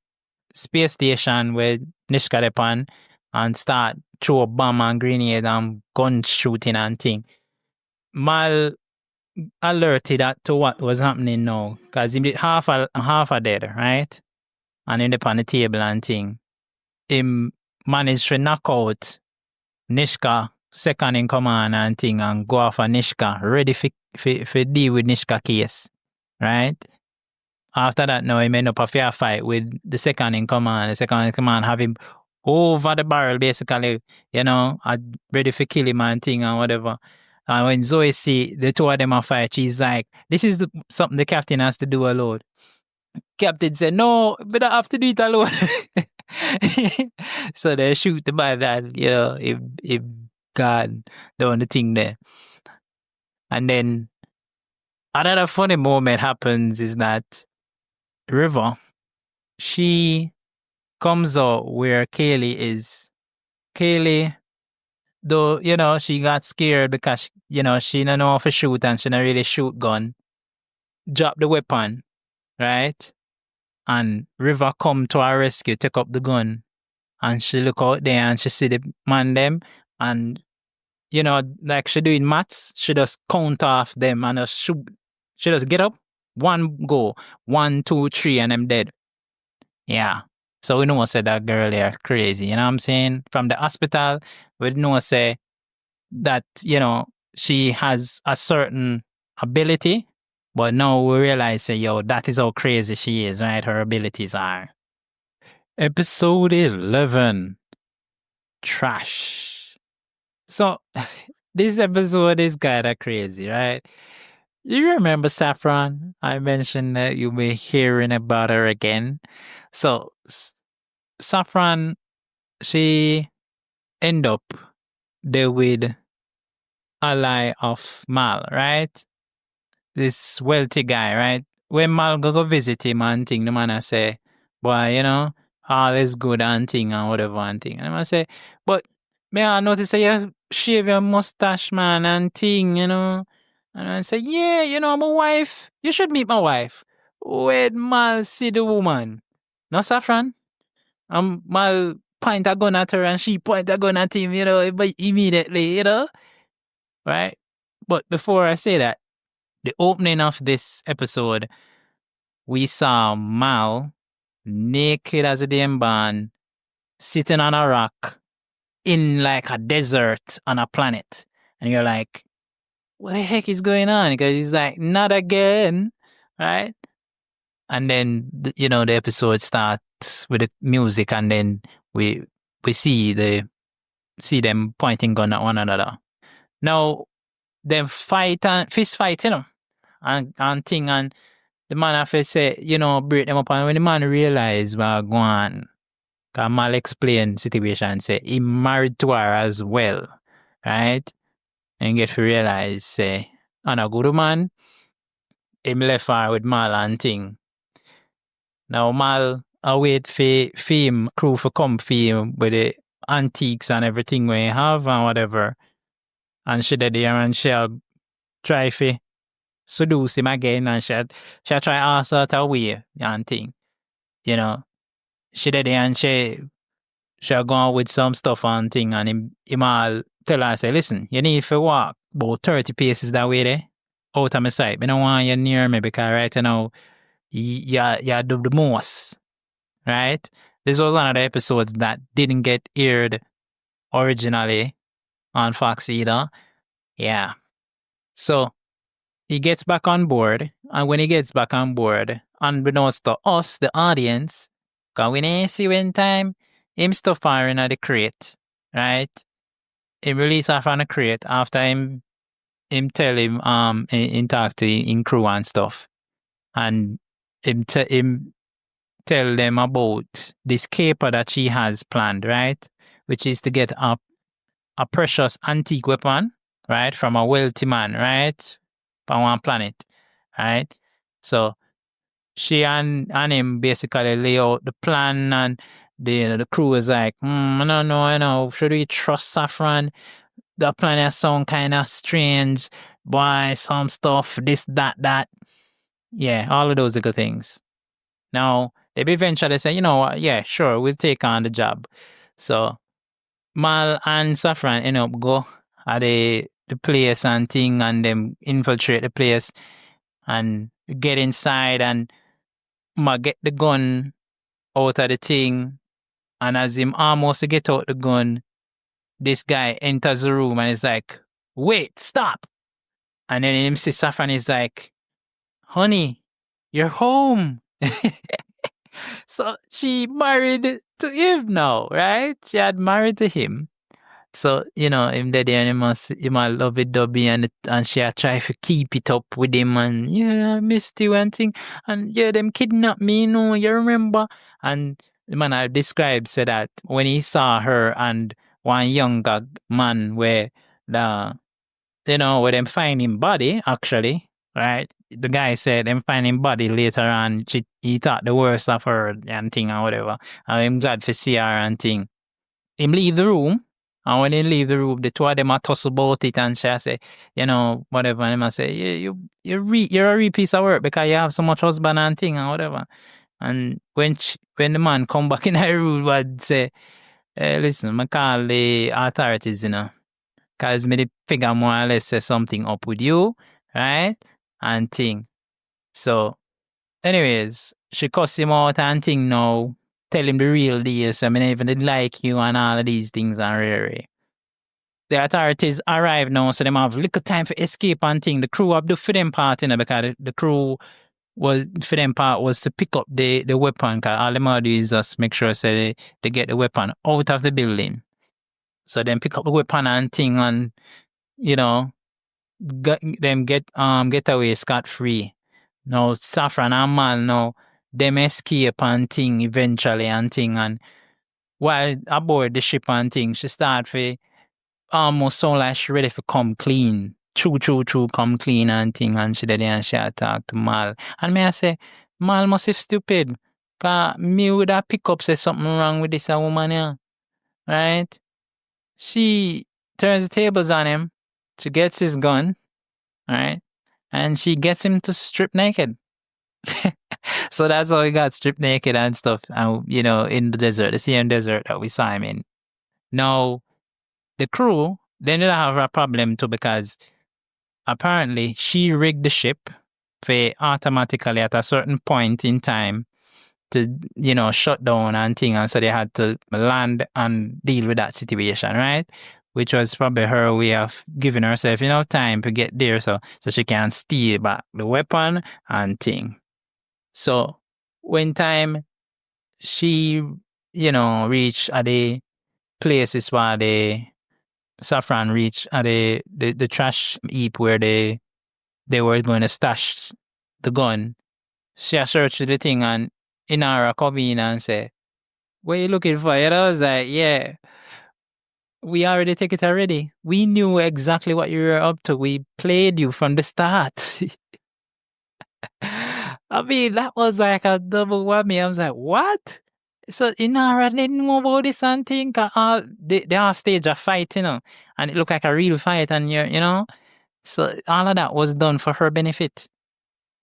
space station with Nishka Depan and start throw a bomb and grenade and gun shooting and thing, Mal alerted to what was happening now, because he did half a dead, right? And in on the table and thing. Him managed to knock out Nishka second in command and thing and go off of Nishka, ready for deal with Nishka case, right? After that, now he end up a fair fight with the second in command. The second in command have him over the barrel, basically, you know, ready for kill him and thing and whatever. And when Zoe see the two of them are fight, she's like, this is something the captain has to do alone. Captain said, no, but I have to do it alone. So they shoot the man and, you know, if God doing the thing there. And then another funny moment happens is that River, she comes out where Kaylee is. Kaylee, though, you know, she got scared because, you know, she don't know how to shoot and she don't really shoot gun. Drop the weapon, right? And River come to her rescue, take up the gun. And she look out there and she see the man them. And, you know, like she doing maths, she just count off them and just shoot. She just get up, one go, 1, 2, 3, and them dead. Yeah. So we know say that girl here crazy, you know what I'm saying? From the hospital, we know say that, you know, she has a certain ability, but now we realize say, yo, that is how crazy she is, right? Her abilities are. Episode 11. Trash. So this episode is kinda crazy, right? You remember Saffron? I mentioned that you'll be hearing about her again. So Saffron, she end up there with ally of Mal, right? This wealthy guy, right? When Mal go visit him and thing, the man I say, boy, you know, all is good and thing and whatever and thing. And I say, but may I notice that you shave your mustache, man, and thing, you know? And I say, yeah, you know, my wife, you should meet my wife. When Mal see the woman. No, Saffron? Mal point a gun at her and she point a gun at him, but immediately, right? But before I say that, the opening of this episode, we saw Mal naked as a damn barn, sitting on a rock in like a desert on a planet. And you're like, what the heck is going on? Because he's like, not again, right? And then, the episode starts with the music and then we see them pointing gun at one another. Now, them fist fight, and thing, and the man have to say, break them up. And when the man realize what going on, because Mal explain situation and say, he married to her as well, right? And get to realize, say, and a good man, him left her with Mal and thing. Now, Mal, I wait for him, crew for come for him with the antiques and everything we have and whatever. And she did there and she'll try to seduce him again and she'll try ask her to away and thing. She did there and she'll go on with some stuff and thing and him all tell her, say, listen, you need to walk about 30 paces that way there, out of my sight. I don't want you near me because right now, you do the most, right? This was one of the episodes that didn't get aired originally on Fox either. Yeah. So he gets back on board, and when he gets back on board, unbeknownst to us, the audience, because we didn't see when time, him stuff firing at the crate, right? Him release her from the crate after him tell him, in talk to in crew and stuff. And him tell them about this caper that she has planned, right? Which is to get a precious antique weapon, right? From a wealthy man, right? On one planet, right? So she and him basically lay out the plan, and the crew is like, I don't know, should we trust Saffron? The planet sound kind of strange. Boy, some stuff, this, that. Yeah, all of those little things. Now, they eventually say, you know what, yeah, sure, we'll take on the job. So Mal and Saffron end up go at the place and thing, and them infiltrate the place and get inside and get the gun out of the thing. And as him almost get out the gun, this guy enters the room and is like, wait, stop. And then him see Saffron is like, honey, you're home. So she married to him now, right? She had married to him. So, him daddy and him must love it dubby and she had tried to keep it up with him and I missed you and thing. And them kidnapped me, you remember? And the man I described said that when he saw her and one younger man where where them find him body, actually, right? The guy said them find him body later on. He thought the worst of her and thing or whatever. And I'm glad to see her and thing. Him leave the room. And when he leave the room, the two of them are toss about it and she say, whatever. And I say, you're a real piece of work because you have so much husband and thing and whatever. And when the man come back in the room, would say, hey, listen, I call the authorities, because me the figure more or less say something up with you, right? And thing. So, anyways, she cuss him out and thing now. Tell him the real deal, so I mean, even did like you and all of these things are rare. The authorities arrive now, so they have little time for escape and thing. The crew have the for them part, because the crew was for them part was to pick up the weapon, because all them do is just make sure so they get the weapon out of the building. So then pick up the weapon and thing and, get away scot-free. Now, Saffron and Mal now, them escape and thing eventually and thing. And while aboard the ship and thing, she start for almost sound like she ready for come clean. True, come clean and thing. And she did and she talk to Mal. And me I say, Mal must be stupid. Because me would have pick up say something wrong with this woman here. Right? She turns the tables on him. She gets his gun. Right? And she gets him to strip naked. So that's how he got stripped naked and stuff. And in the desert, the same desert that we saw him in. Now, the crew, they didn't have a problem too because apparently she rigged the ship for automatically at a certain point in time to, shut down and thing. And so they had to land and deal with that situation, right? Which was probably her way of giving herself enough time to get there so she can steal back the weapon and thing. So when time she, reached at the places where the Saffron reached at the trash heap where they were going to stash the gun, she searched the thing and Inara come in and say, "What are you looking for?" And I was like, "Yeah, we already take it already. We knew exactly what you were up to. We played you from the start." I mean, that was like a double whammy. I was like, what? So Inara didn't know about this and think they all stage a fight, and it looked like a real fight, and so all of that was done for her benefit.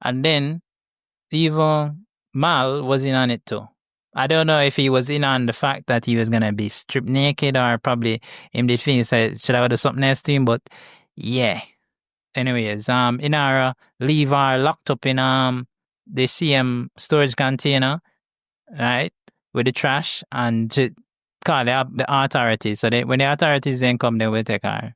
And then even Mal was in on it too. I don't know if he was in on the fact that he was gonna be stripped naked, or probably him did think said should I do something else to him, but yeah. Anyways, Inara leave her locked up in the CM storage container, right, with the trash, and to call the authorities. So when the authorities then come, they will take her.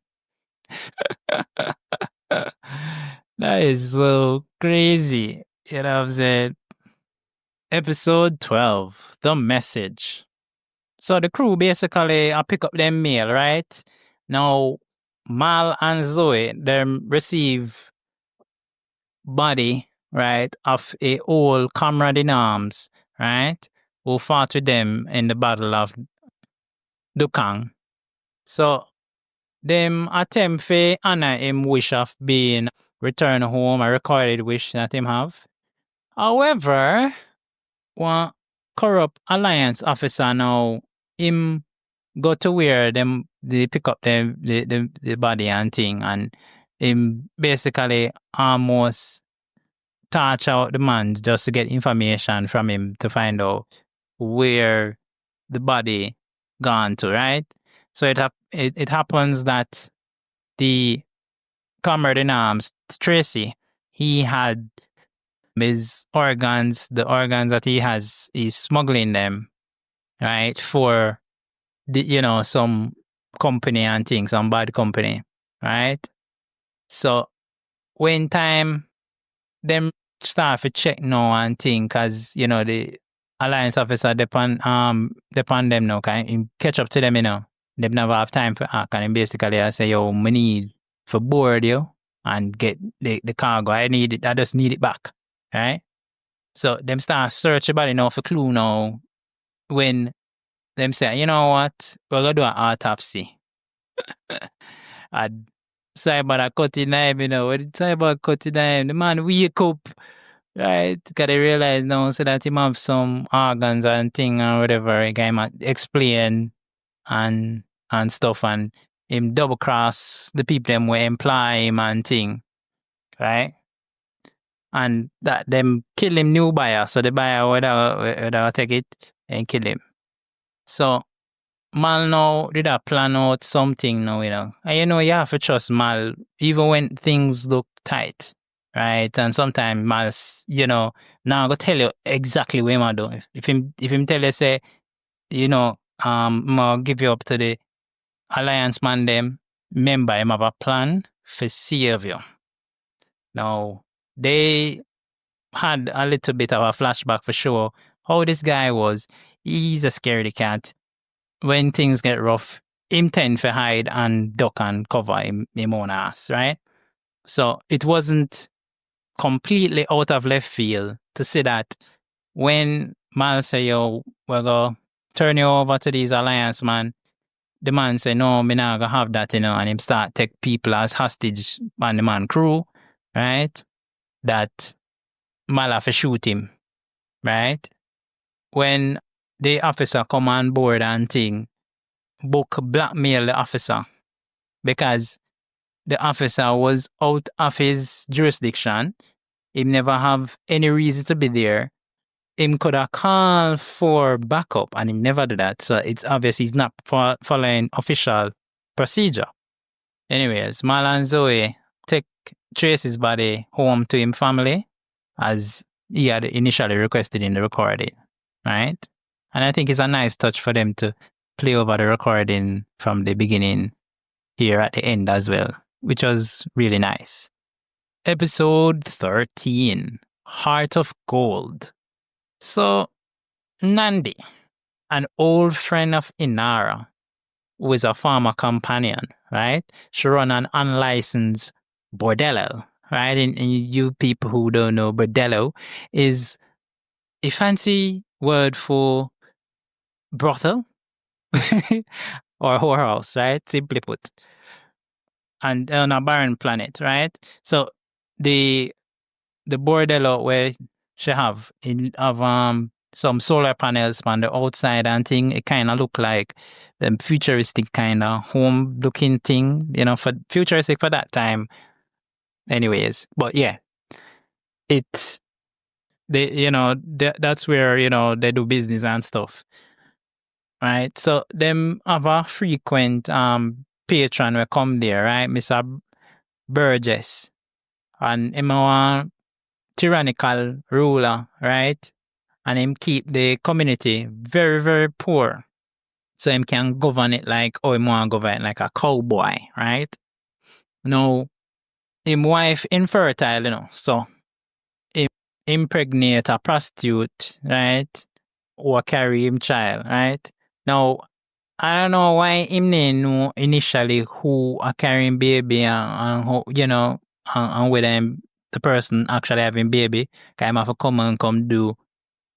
That is so crazy. You know what I'm saying? Episode 12, The Message. So the crew basically pick up their mail, right? Now, Mal and Zoe, they receive body, right, of a old comrade in arms, right, who fought with them in the Battle of Dukang. So, them attempt to honor him wish of being returned home, a recorded wish that him have. However, one corrupt alliance officer now, him go to where they pick up the body and thing, and him basically almost touch out the man just to get information from him to find out where the body gone to, right? So it happens that the comrade in arms, Tracy, he had his organs, the organs that he has, he's smuggling them, right, for the, some company and things, some bad company, right? So when time them start to check now and think, cause the alliance officer depend them now, can catch up to them, they never have time for act, and basically I say, yo, we need for board you and get the cargo. I just need it back, right? So them start search about now for clue now when them say, you know what, we're gonna do an autopsy. And Cyber cut in him, when Cyber cut in him, the man wake up, right? Because they realize now so that him have some organs and thing or whatever, he can explain and stuff, and him double cross the people them will employ him and thing, right? And that them kill him new buyer, so the buyer would take it and kill him. So Mal now did I plan out something now, and you have to trust Mal even when things look tight, right? And sometimes Mal's, now I go tell you exactly what I'm do. If him tell you say, I'll give you up to the alliance man them, remember him have a plan for save you. Now they had a little bit of a flashback for sure how this guy was. He's a scaredy cat. When things get rough, him tend to hide and duck and cover him own ass, right? So it wasn't completely out of left field to see that when Mal say, yo, we're going to turn you over to these alliance man, the man say, no, me not going to have that, and him start take people as hostage on the man crew, right? That Mal have to shoot him, right? When the officer come on board and thing, Book blackmail the officer because the officer was out of his jurisdiction. He never have any reason to be there. him could have called for backup and he never did that. So it's obvious he's not following official procedure. Anyways, Mal and Zoe take Tracy's body home to him family as he had initially requested in the recording, right? And I think it's a nice touch for them to play over the recording from the beginning here at the end as well, which was really nice. Episode 13, Heart of Gold. So, Nandi, an old friend of Inara, who is a former companion, right? She run an unlicensed bordello, right? And you people who don't know, bordello is a fancy word for brothel or whorehouse, right? Simply put. And on a barren planet, right? So the bordello where she have some solar panels on the outside and thing, it kind of look like the futuristic kind of home looking thing, for futuristic for that time. Anyways, but yeah, it's that's where they do business and stuff, right? So them have a frequent patron will come there, right? Mr. Burgess, and him a tyrannical ruler, right? And him keep the community very, very poor. So him can govern it like, him want to govern it like a cowboy, right? Now, him wife infertile, so him impregnate a prostitute, right? Or carry him child, right? Now, I don't know why him didn't know initially who are carrying baby and who, and whether the person actually having baby. Cause him have to come do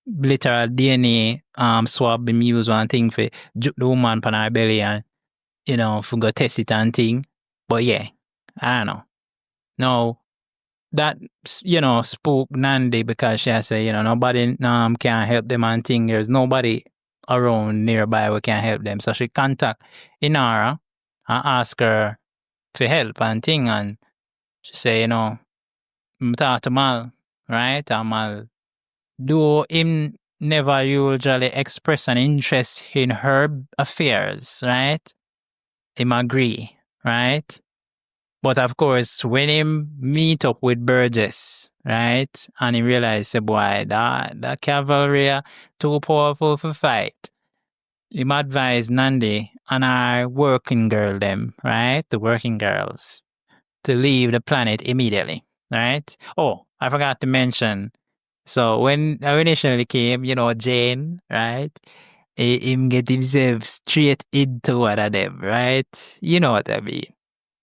literal DNA swab him use one thing for juke the woman pan her belly and for go test it and thing. But yeah, I don't know. No, that spoke Nandi because she say nobody can help them and thing. There's nobody around nearby who can help them. So she contact Inara and ask her for help and thing, and she say talk to Mal, right? And Mal, though him never usually express an interest in her affairs, right? Him agree, right? But of course, when him meet up with Burgess, right, and he realize, say, boy, that cavalry are too powerful for fight, him advise Nandi and our working girl them, right, the working girls, to leave the planet immediately, right? Oh, I forgot to mention, so when I initially came, Jane, right, him get himself straight into one of them, right? You know what I mean?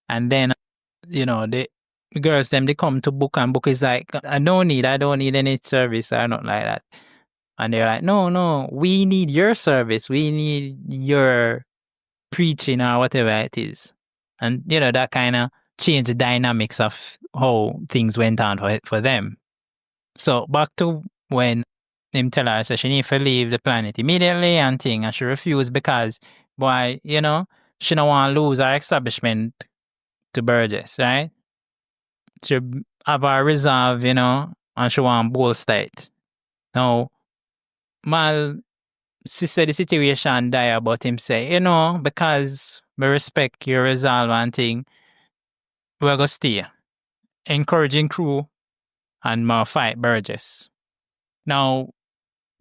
And then, the girls, them, they come to book and book is like, I don't need any service or nothing like that. And they're like, no, we need your service. We need your preaching or whatever it is. And, that kind of changed the dynamics of how things went on for them. So back to when him tell her, so she need to leave the planet immediately and thing, and she refused because, boy, she don't want to lose her establishment to Burgess, right? She have her resolve, and she want bolster it. Now, Mal, she said the situation dire, but him say, because we respect your resolve and thing, we're going to stay. Encouraging crew and more fight Burgess. Now,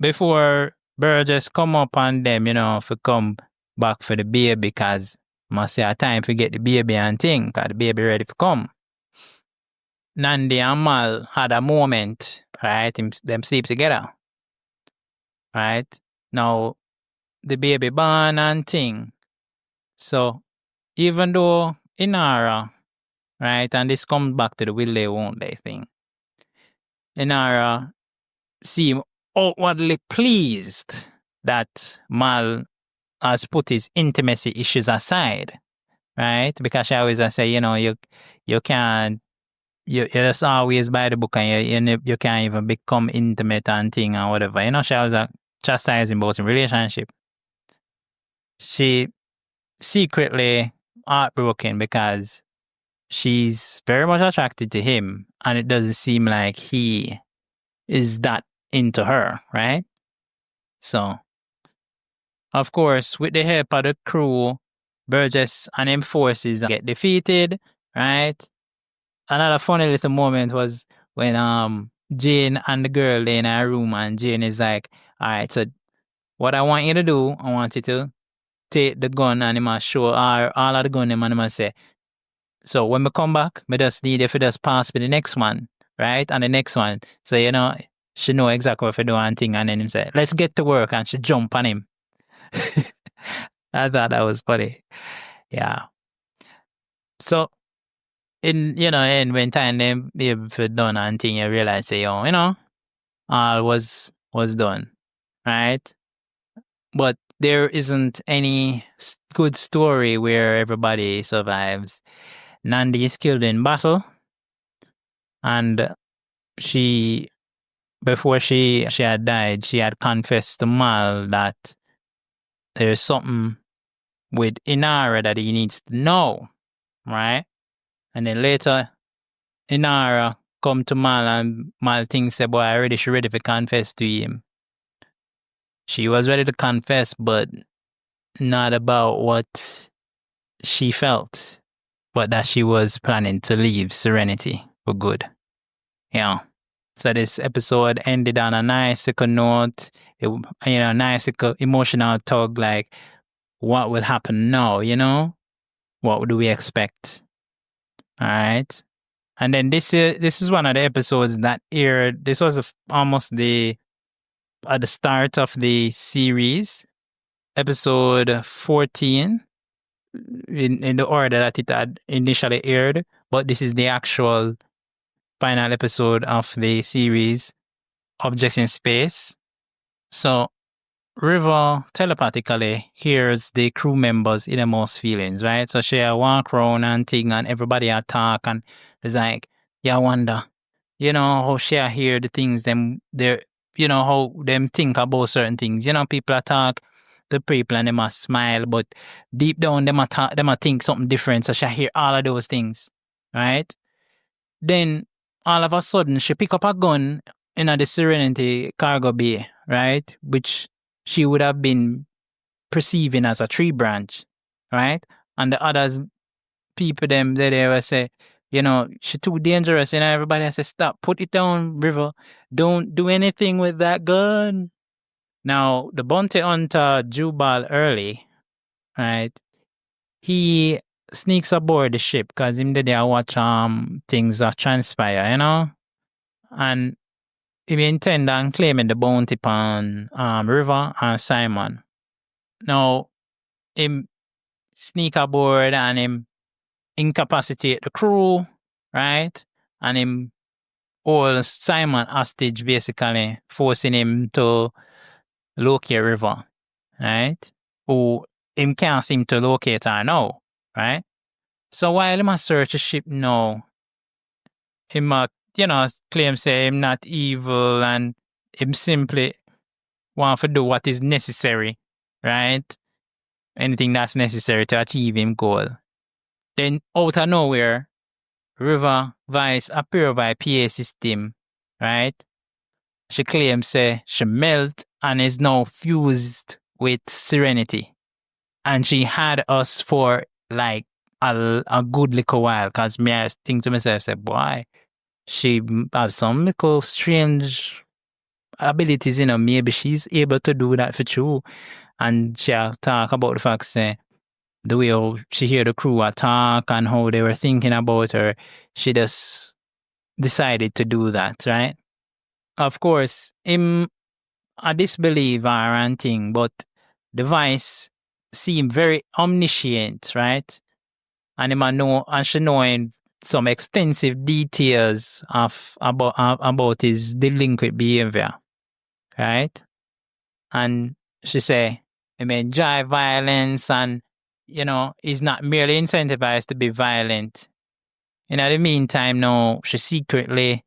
before Burgess come up on them, for come back for the baby, because must say a time to get the baby and thing, because the baby ready to come. Nandi and Mal had a moment, right? Them sleep together, right? Now, the baby born and thing. So, even though Inara, right, and this comes back to the will they, won't they thing, Inara seemed outwardly pleased that Mal has put his intimacy issues aside, right? Because she always say, you can't, you just always buy the book and you can't even become intimate and thing or whatever. She was chastising about in relationship. She secretly heartbroken because she's very much attracted to him and it doesn't seem like he is that into her, right? So, of course, with the help of the crew, Burgess and him forces get defeated, right? Another funny little moment was when Jane and the girl lay in a room and Jane is like, all right, so what I want you to do, I want you to take the gun and he must show all of the gun him and he must say, so when we come back, me just need if you just pass me the next one, right? And the next one. So, she know exactly what to do and thing. And then him say, let's get to work. And she jump on him. I thought that was funny. Yeah. So, and when time they've done and thing, you realize, say, all was done, right? But there isn't any good story where everybody survives. Nandi is killed in battle, and before she had died, she had confessed to Mal that there's something with Inara that he needs to know, right? And then later, Inara come to Mal and Mal thinks, boy, she ready to confess to him. She was ready to confess, but not about what she felt, but that she was planning to leave Serenity for good. Yeah. So this episode ended on a nice note, nice emotional tug, like what will happen now, What do we expect? All right. And then this is one of the episodes that aired. This was almost at the start of the series, episode 14, in the order that it had initially aired. But this is the actual final episode of the series, Objects in Space. So River telepathically hears the crew members' innermost feelings, right? So she walk around and thing and everybody talk and it's like, yeah, I wonder, how she hear the things how them think about certain things. People talk to people and they must smile, but deep down they must think something different. So she hear all of those things, right? Then all of a sudden she pick up a gun in the Serenity cargo bay, right? Which she would have been perceiving as a tree branch, right? And the others, people they will say, she too dangerous, everybody say, stop, put it down, River. Don't do anything with that gun. Now, the bounty hunter Jubal early, right? He sneaks aboard the ship because him there watch things transpire, and he intend on claiming the bounty upon River and Simon. Now, him sneak aboard and him incapacitate the crew, right? And him hold Simon hostage, basically, forcing him to locate River, right? Who him can't seem to locate her now, right? So while him a search the ship now, him claim say him not evil and him simply want to do what is necessary, right? Anything that's necessary to achieve him goal. Then out of nowhere, River Vice appear by PA system, right? She claims say she melt and is now fused with Serenity. And she had us for like a good little while, because me I think to myself, say, boy, she has some little strange abilities, maybe she's able to do that for true. And she talk about the fact, say, the way she hear the crew talk and how they were thinking about her, she just decided to do that, right? Of course, him a disbeliever and thing, but the Vice seem very omniscient, right? And him and she knowing some extensive details about his delinquent behavior, right? And she say, enjoy violence and, is not merely incentivized to be violent. In the meantime, now, she secretly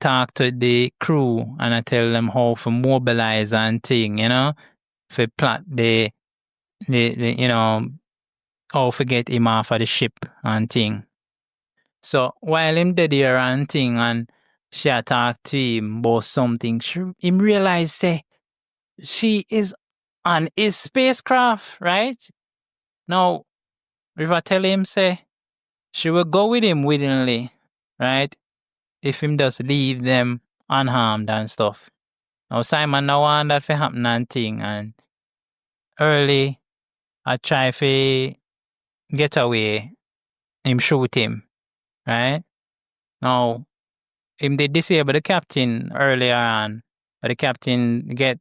talk to the crew and I tell them how to mobilize and thing, for plot the how to get him off of the ship and thing. So while him dead here and thing, and she talked to him about something. Him realized, say, she is on his spacecraft, right? Now, River tell him, say, she will go with him willingly, right? If him just leave them unharmed and stuff. Now, Simon now want that for happen and thing, and early, I try to get away, him shoot him, right? Now, him they disable the captain earlier on, but the captain get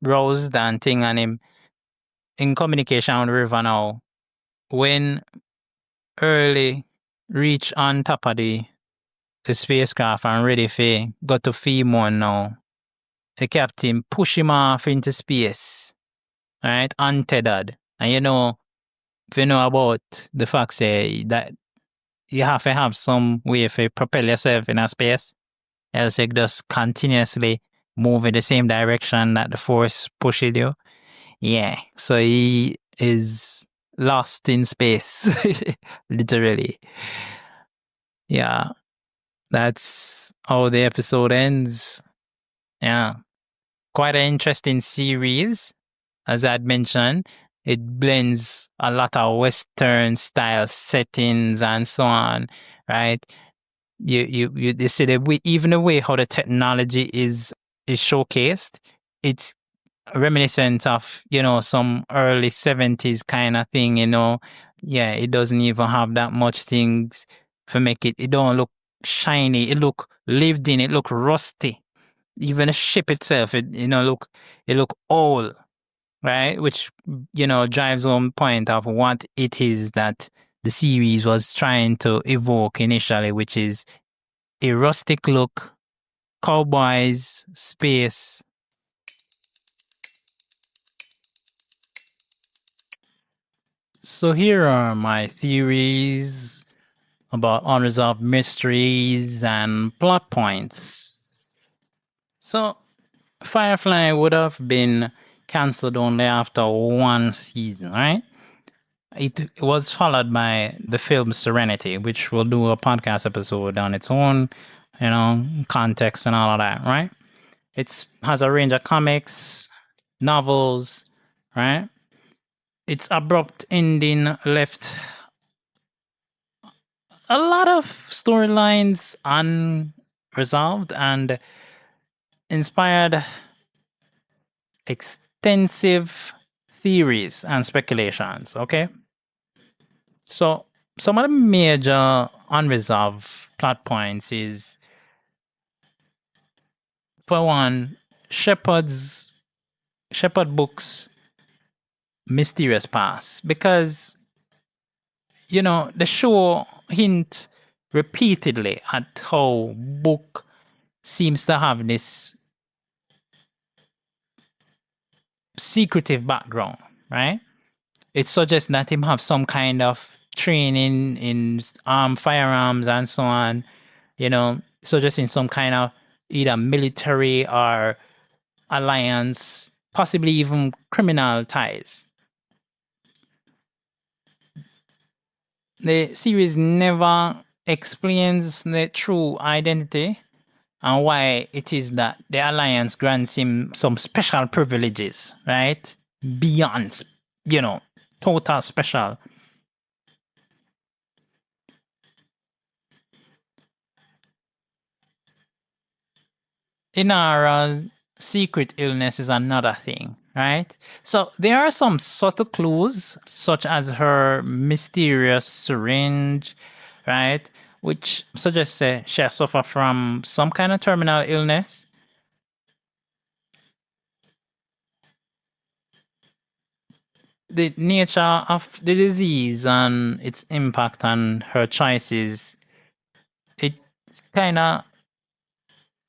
roused and thing and him in communication with the river now. When early reach on top of the spacecraft and ready for go to film one now, the captain push him off into space, right? Untethered. And you know, if you know about the fact say that you have to have some way to propel yourself in a space, else you just continuously move in the same direction that the force pushes you. Yeah, so he is lost in space, literally. Yeah, that's how the episode ends. Yeah, quite an interesting series. As I'd mentioned, it blends a lot of Western style settings and so on, right? You see the way, even the way how the technology is showcased, it's reminiscent of, you know, some early 70s kind of thing, you know. Yeah, it doesn't even have that much things to make it don't look shiny, it look lived in, it look rusty. Even the ship itself, it look old, right? Which, you know, drives home point of what it is that the series was trying to evoke initially, which is a rustic look, cowboys, space. So here are my theories about unresolved mysteries and plot points. So Firefly would have been cancelled only after one season, right? It was followed by the film Serenity, which we'll do a podcast episode on its own, you know, context and all of that, right? It has a range of comics, novels, right? Its abrupt ending left a lot of storylines unresolved and inspired extensive theories and speculations, okay? So some of the major unresolved plot points is, for one, Shepard Book's mysterious past, because, you know, the show hint repeatedly at how Book seems to have this secretive background, right? It suggests that him have some kind of training in firearms and so on, you know, suggesting some kind of either military or alliance, possibly even criminal ties. The series never explains the true identity and why it is that the alliance grants him some special privileges, right? Beyond, you know, total special. Inara's secret illness is another thing, right? So there are some subtle clues, such as her mysterious syringe, right? Which suggests she suffers from some kind of terminal illness. The nature of the disease and its impact on her choices, it kind of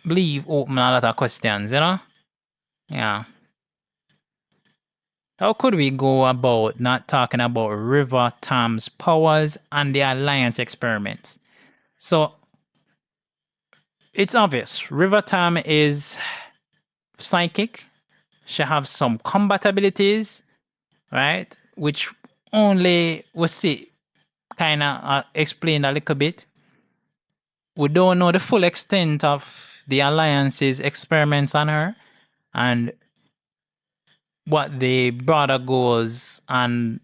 leave open a lot of questions, you know? Yeah. How could we go about not talking about River Tam's powers and the Alliance experiments? So, it's obvious. River Tam is psychic. She has some combat abilities, right? Which only we see kind of explained a little bit. we don't know the full extent of the Alliance's experiments on her and what the broader goals and,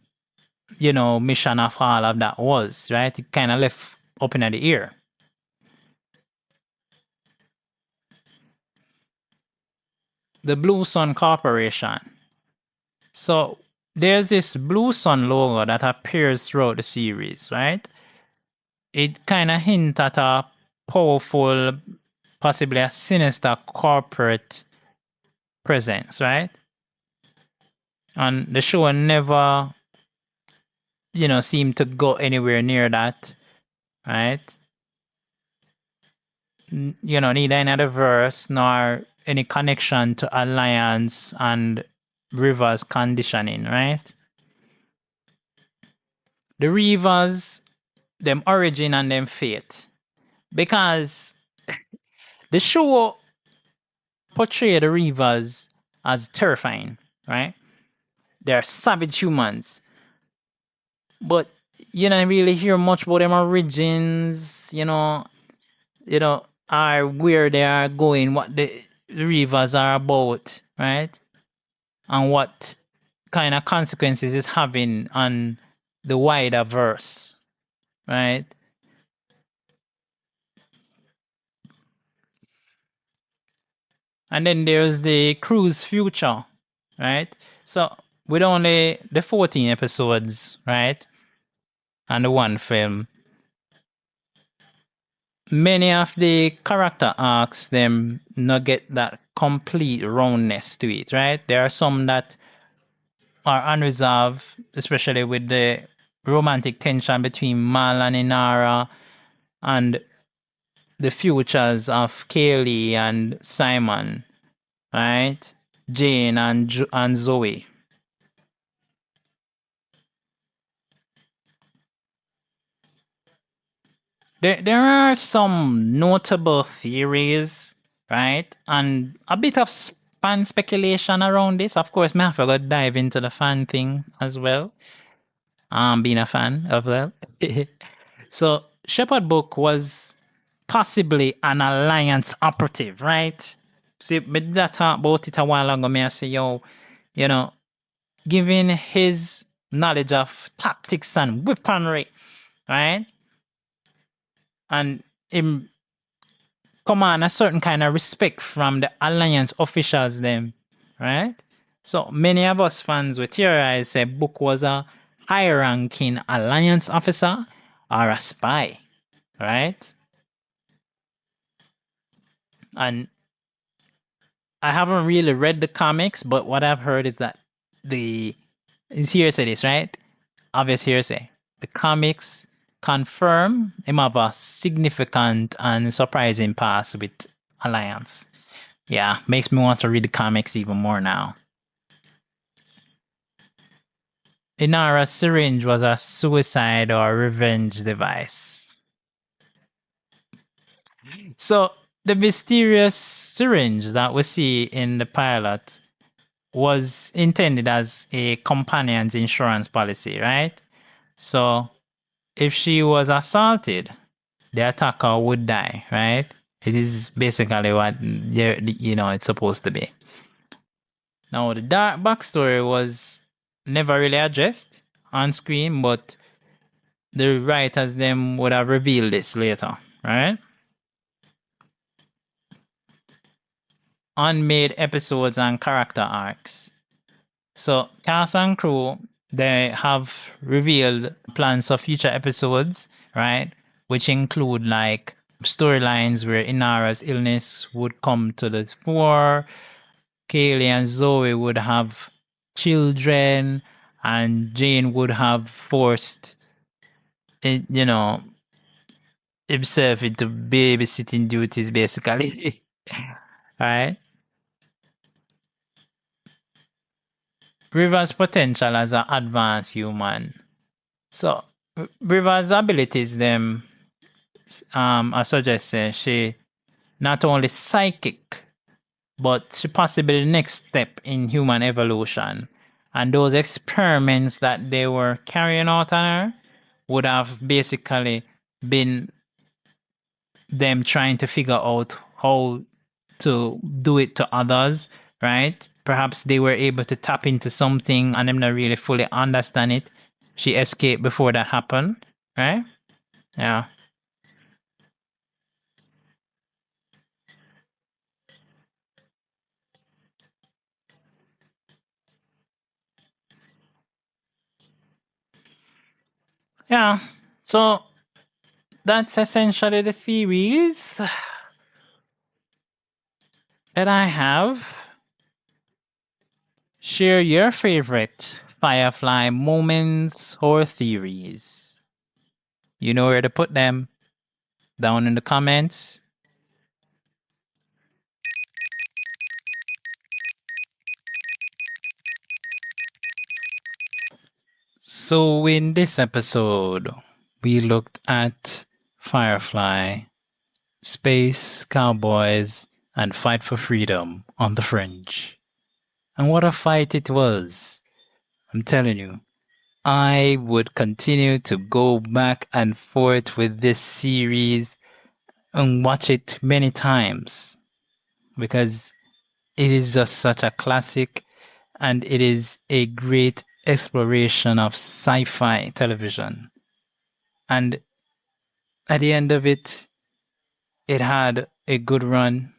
mission of all of that was, right? It kind of left up in the air. The Blue Sun Corporation. So there's this Blue Sun logo that appears throughout the series, right? It kind of hints at a powerful, possibly a sinister corporate presence, right? And the show never, seemed to go anywhere near that, right? Neither in the verse nor any connection to Alliance and River's conditioning, right? The Rivers, them origin and them fate. Because the show portrayed the Rivers as terrifying, right? They're savage humans. But you don't really hear much about them origins, are where they are going, what the Rivers are about, right? And what kind of consequences it's having on the wider verse, right? And then there's the crew's future, right? So with only the 14 episodes, right? And the one film, many of the character arcs them not get that complete roundness to it, right? There are some that are unresolved, especially with the romantic tension between Mal and Inara and the futures of Kaylee and Simon, right? Jane and Zoe. There are some notable theories, right? And a bit of fan speculation around this. Of course, I have to dive into the fan thing as well. Being a fan of that. So, Shepherd Book was possibly an alliance operative, right? See, me that talk about it a while ago, me I say, given his knowledge of tactics and weaponry, right? And him command a certain kind of respect from the alliance officials them, right? So many of us fans would theorize say Book was a high-ranking alliance officer or a spy, right? And I haven't really read the comics, but what I've heard is that it's hearsay this, right? Obvious hearsay. The comics confirm him have a significant and surprising past with Alliance. Yeah, makes me want to read the comics even more now. Inara's syringe was a suicide or revenge device. So the mysterious syringe that we see in the pilot was intended as a companion's insurance policy, right? So if she was assaulted, the attacker would die, right? It is basically what it's supposed to be. Now the dark backstory was never really addressed on screen, but the writers them would have revealed this later, right? Unmade episodes and character arcs. So cast and crew, they have revealed plans for future episodes, right? Which include like storylines where Inara's illness would come to the fore, Kaylee and Zoe would have children, and Jane would have forced himself into babysitting duties basically. Right? River's potential as an advanced human. So River's abilities them I suggest she not only psychic, but she possibly the next step in human evolution. And those experiments that they were carrying out on her would have basically been them trying to figure out how to do it to others, right? Perhaps they were able to tap into something and them not really fully understand it. She escaped before that happened, right? Yeah. Yeah. So that's essentially the theories that I have. Share your favorite Firefly moments or theories. You know where to put them. Down in the comments. So in this episode, we looked at Firefly, space, cowboys, and fight for freedom on the fringe. And what a fight it was. I'm telling you, I would continue to go back and forth with this series and watch it many times because it is just such a classic and it is a great exploration of sci-fi television. And at the end of it, it had a good run,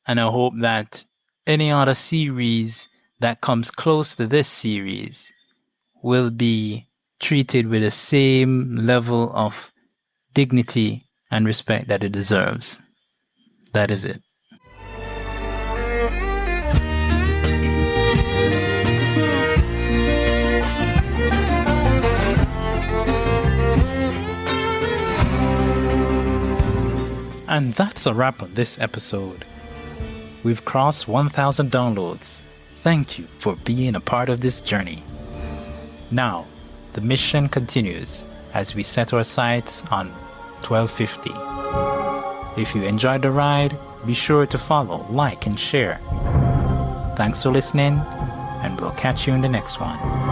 and I hope that any other series that comes close to this series will be treated with the same level of dignity and respect that it deserves. That is it. And that's a wrap on this episode. We've crossed 1,000 downloads. Thank you for being a part of this journey. Now, the mission continues as we set our sights on 1250. If you enjoyed the ride, be sure to follow, like, and share. Thanks for listening, and we'll catch you in the next one.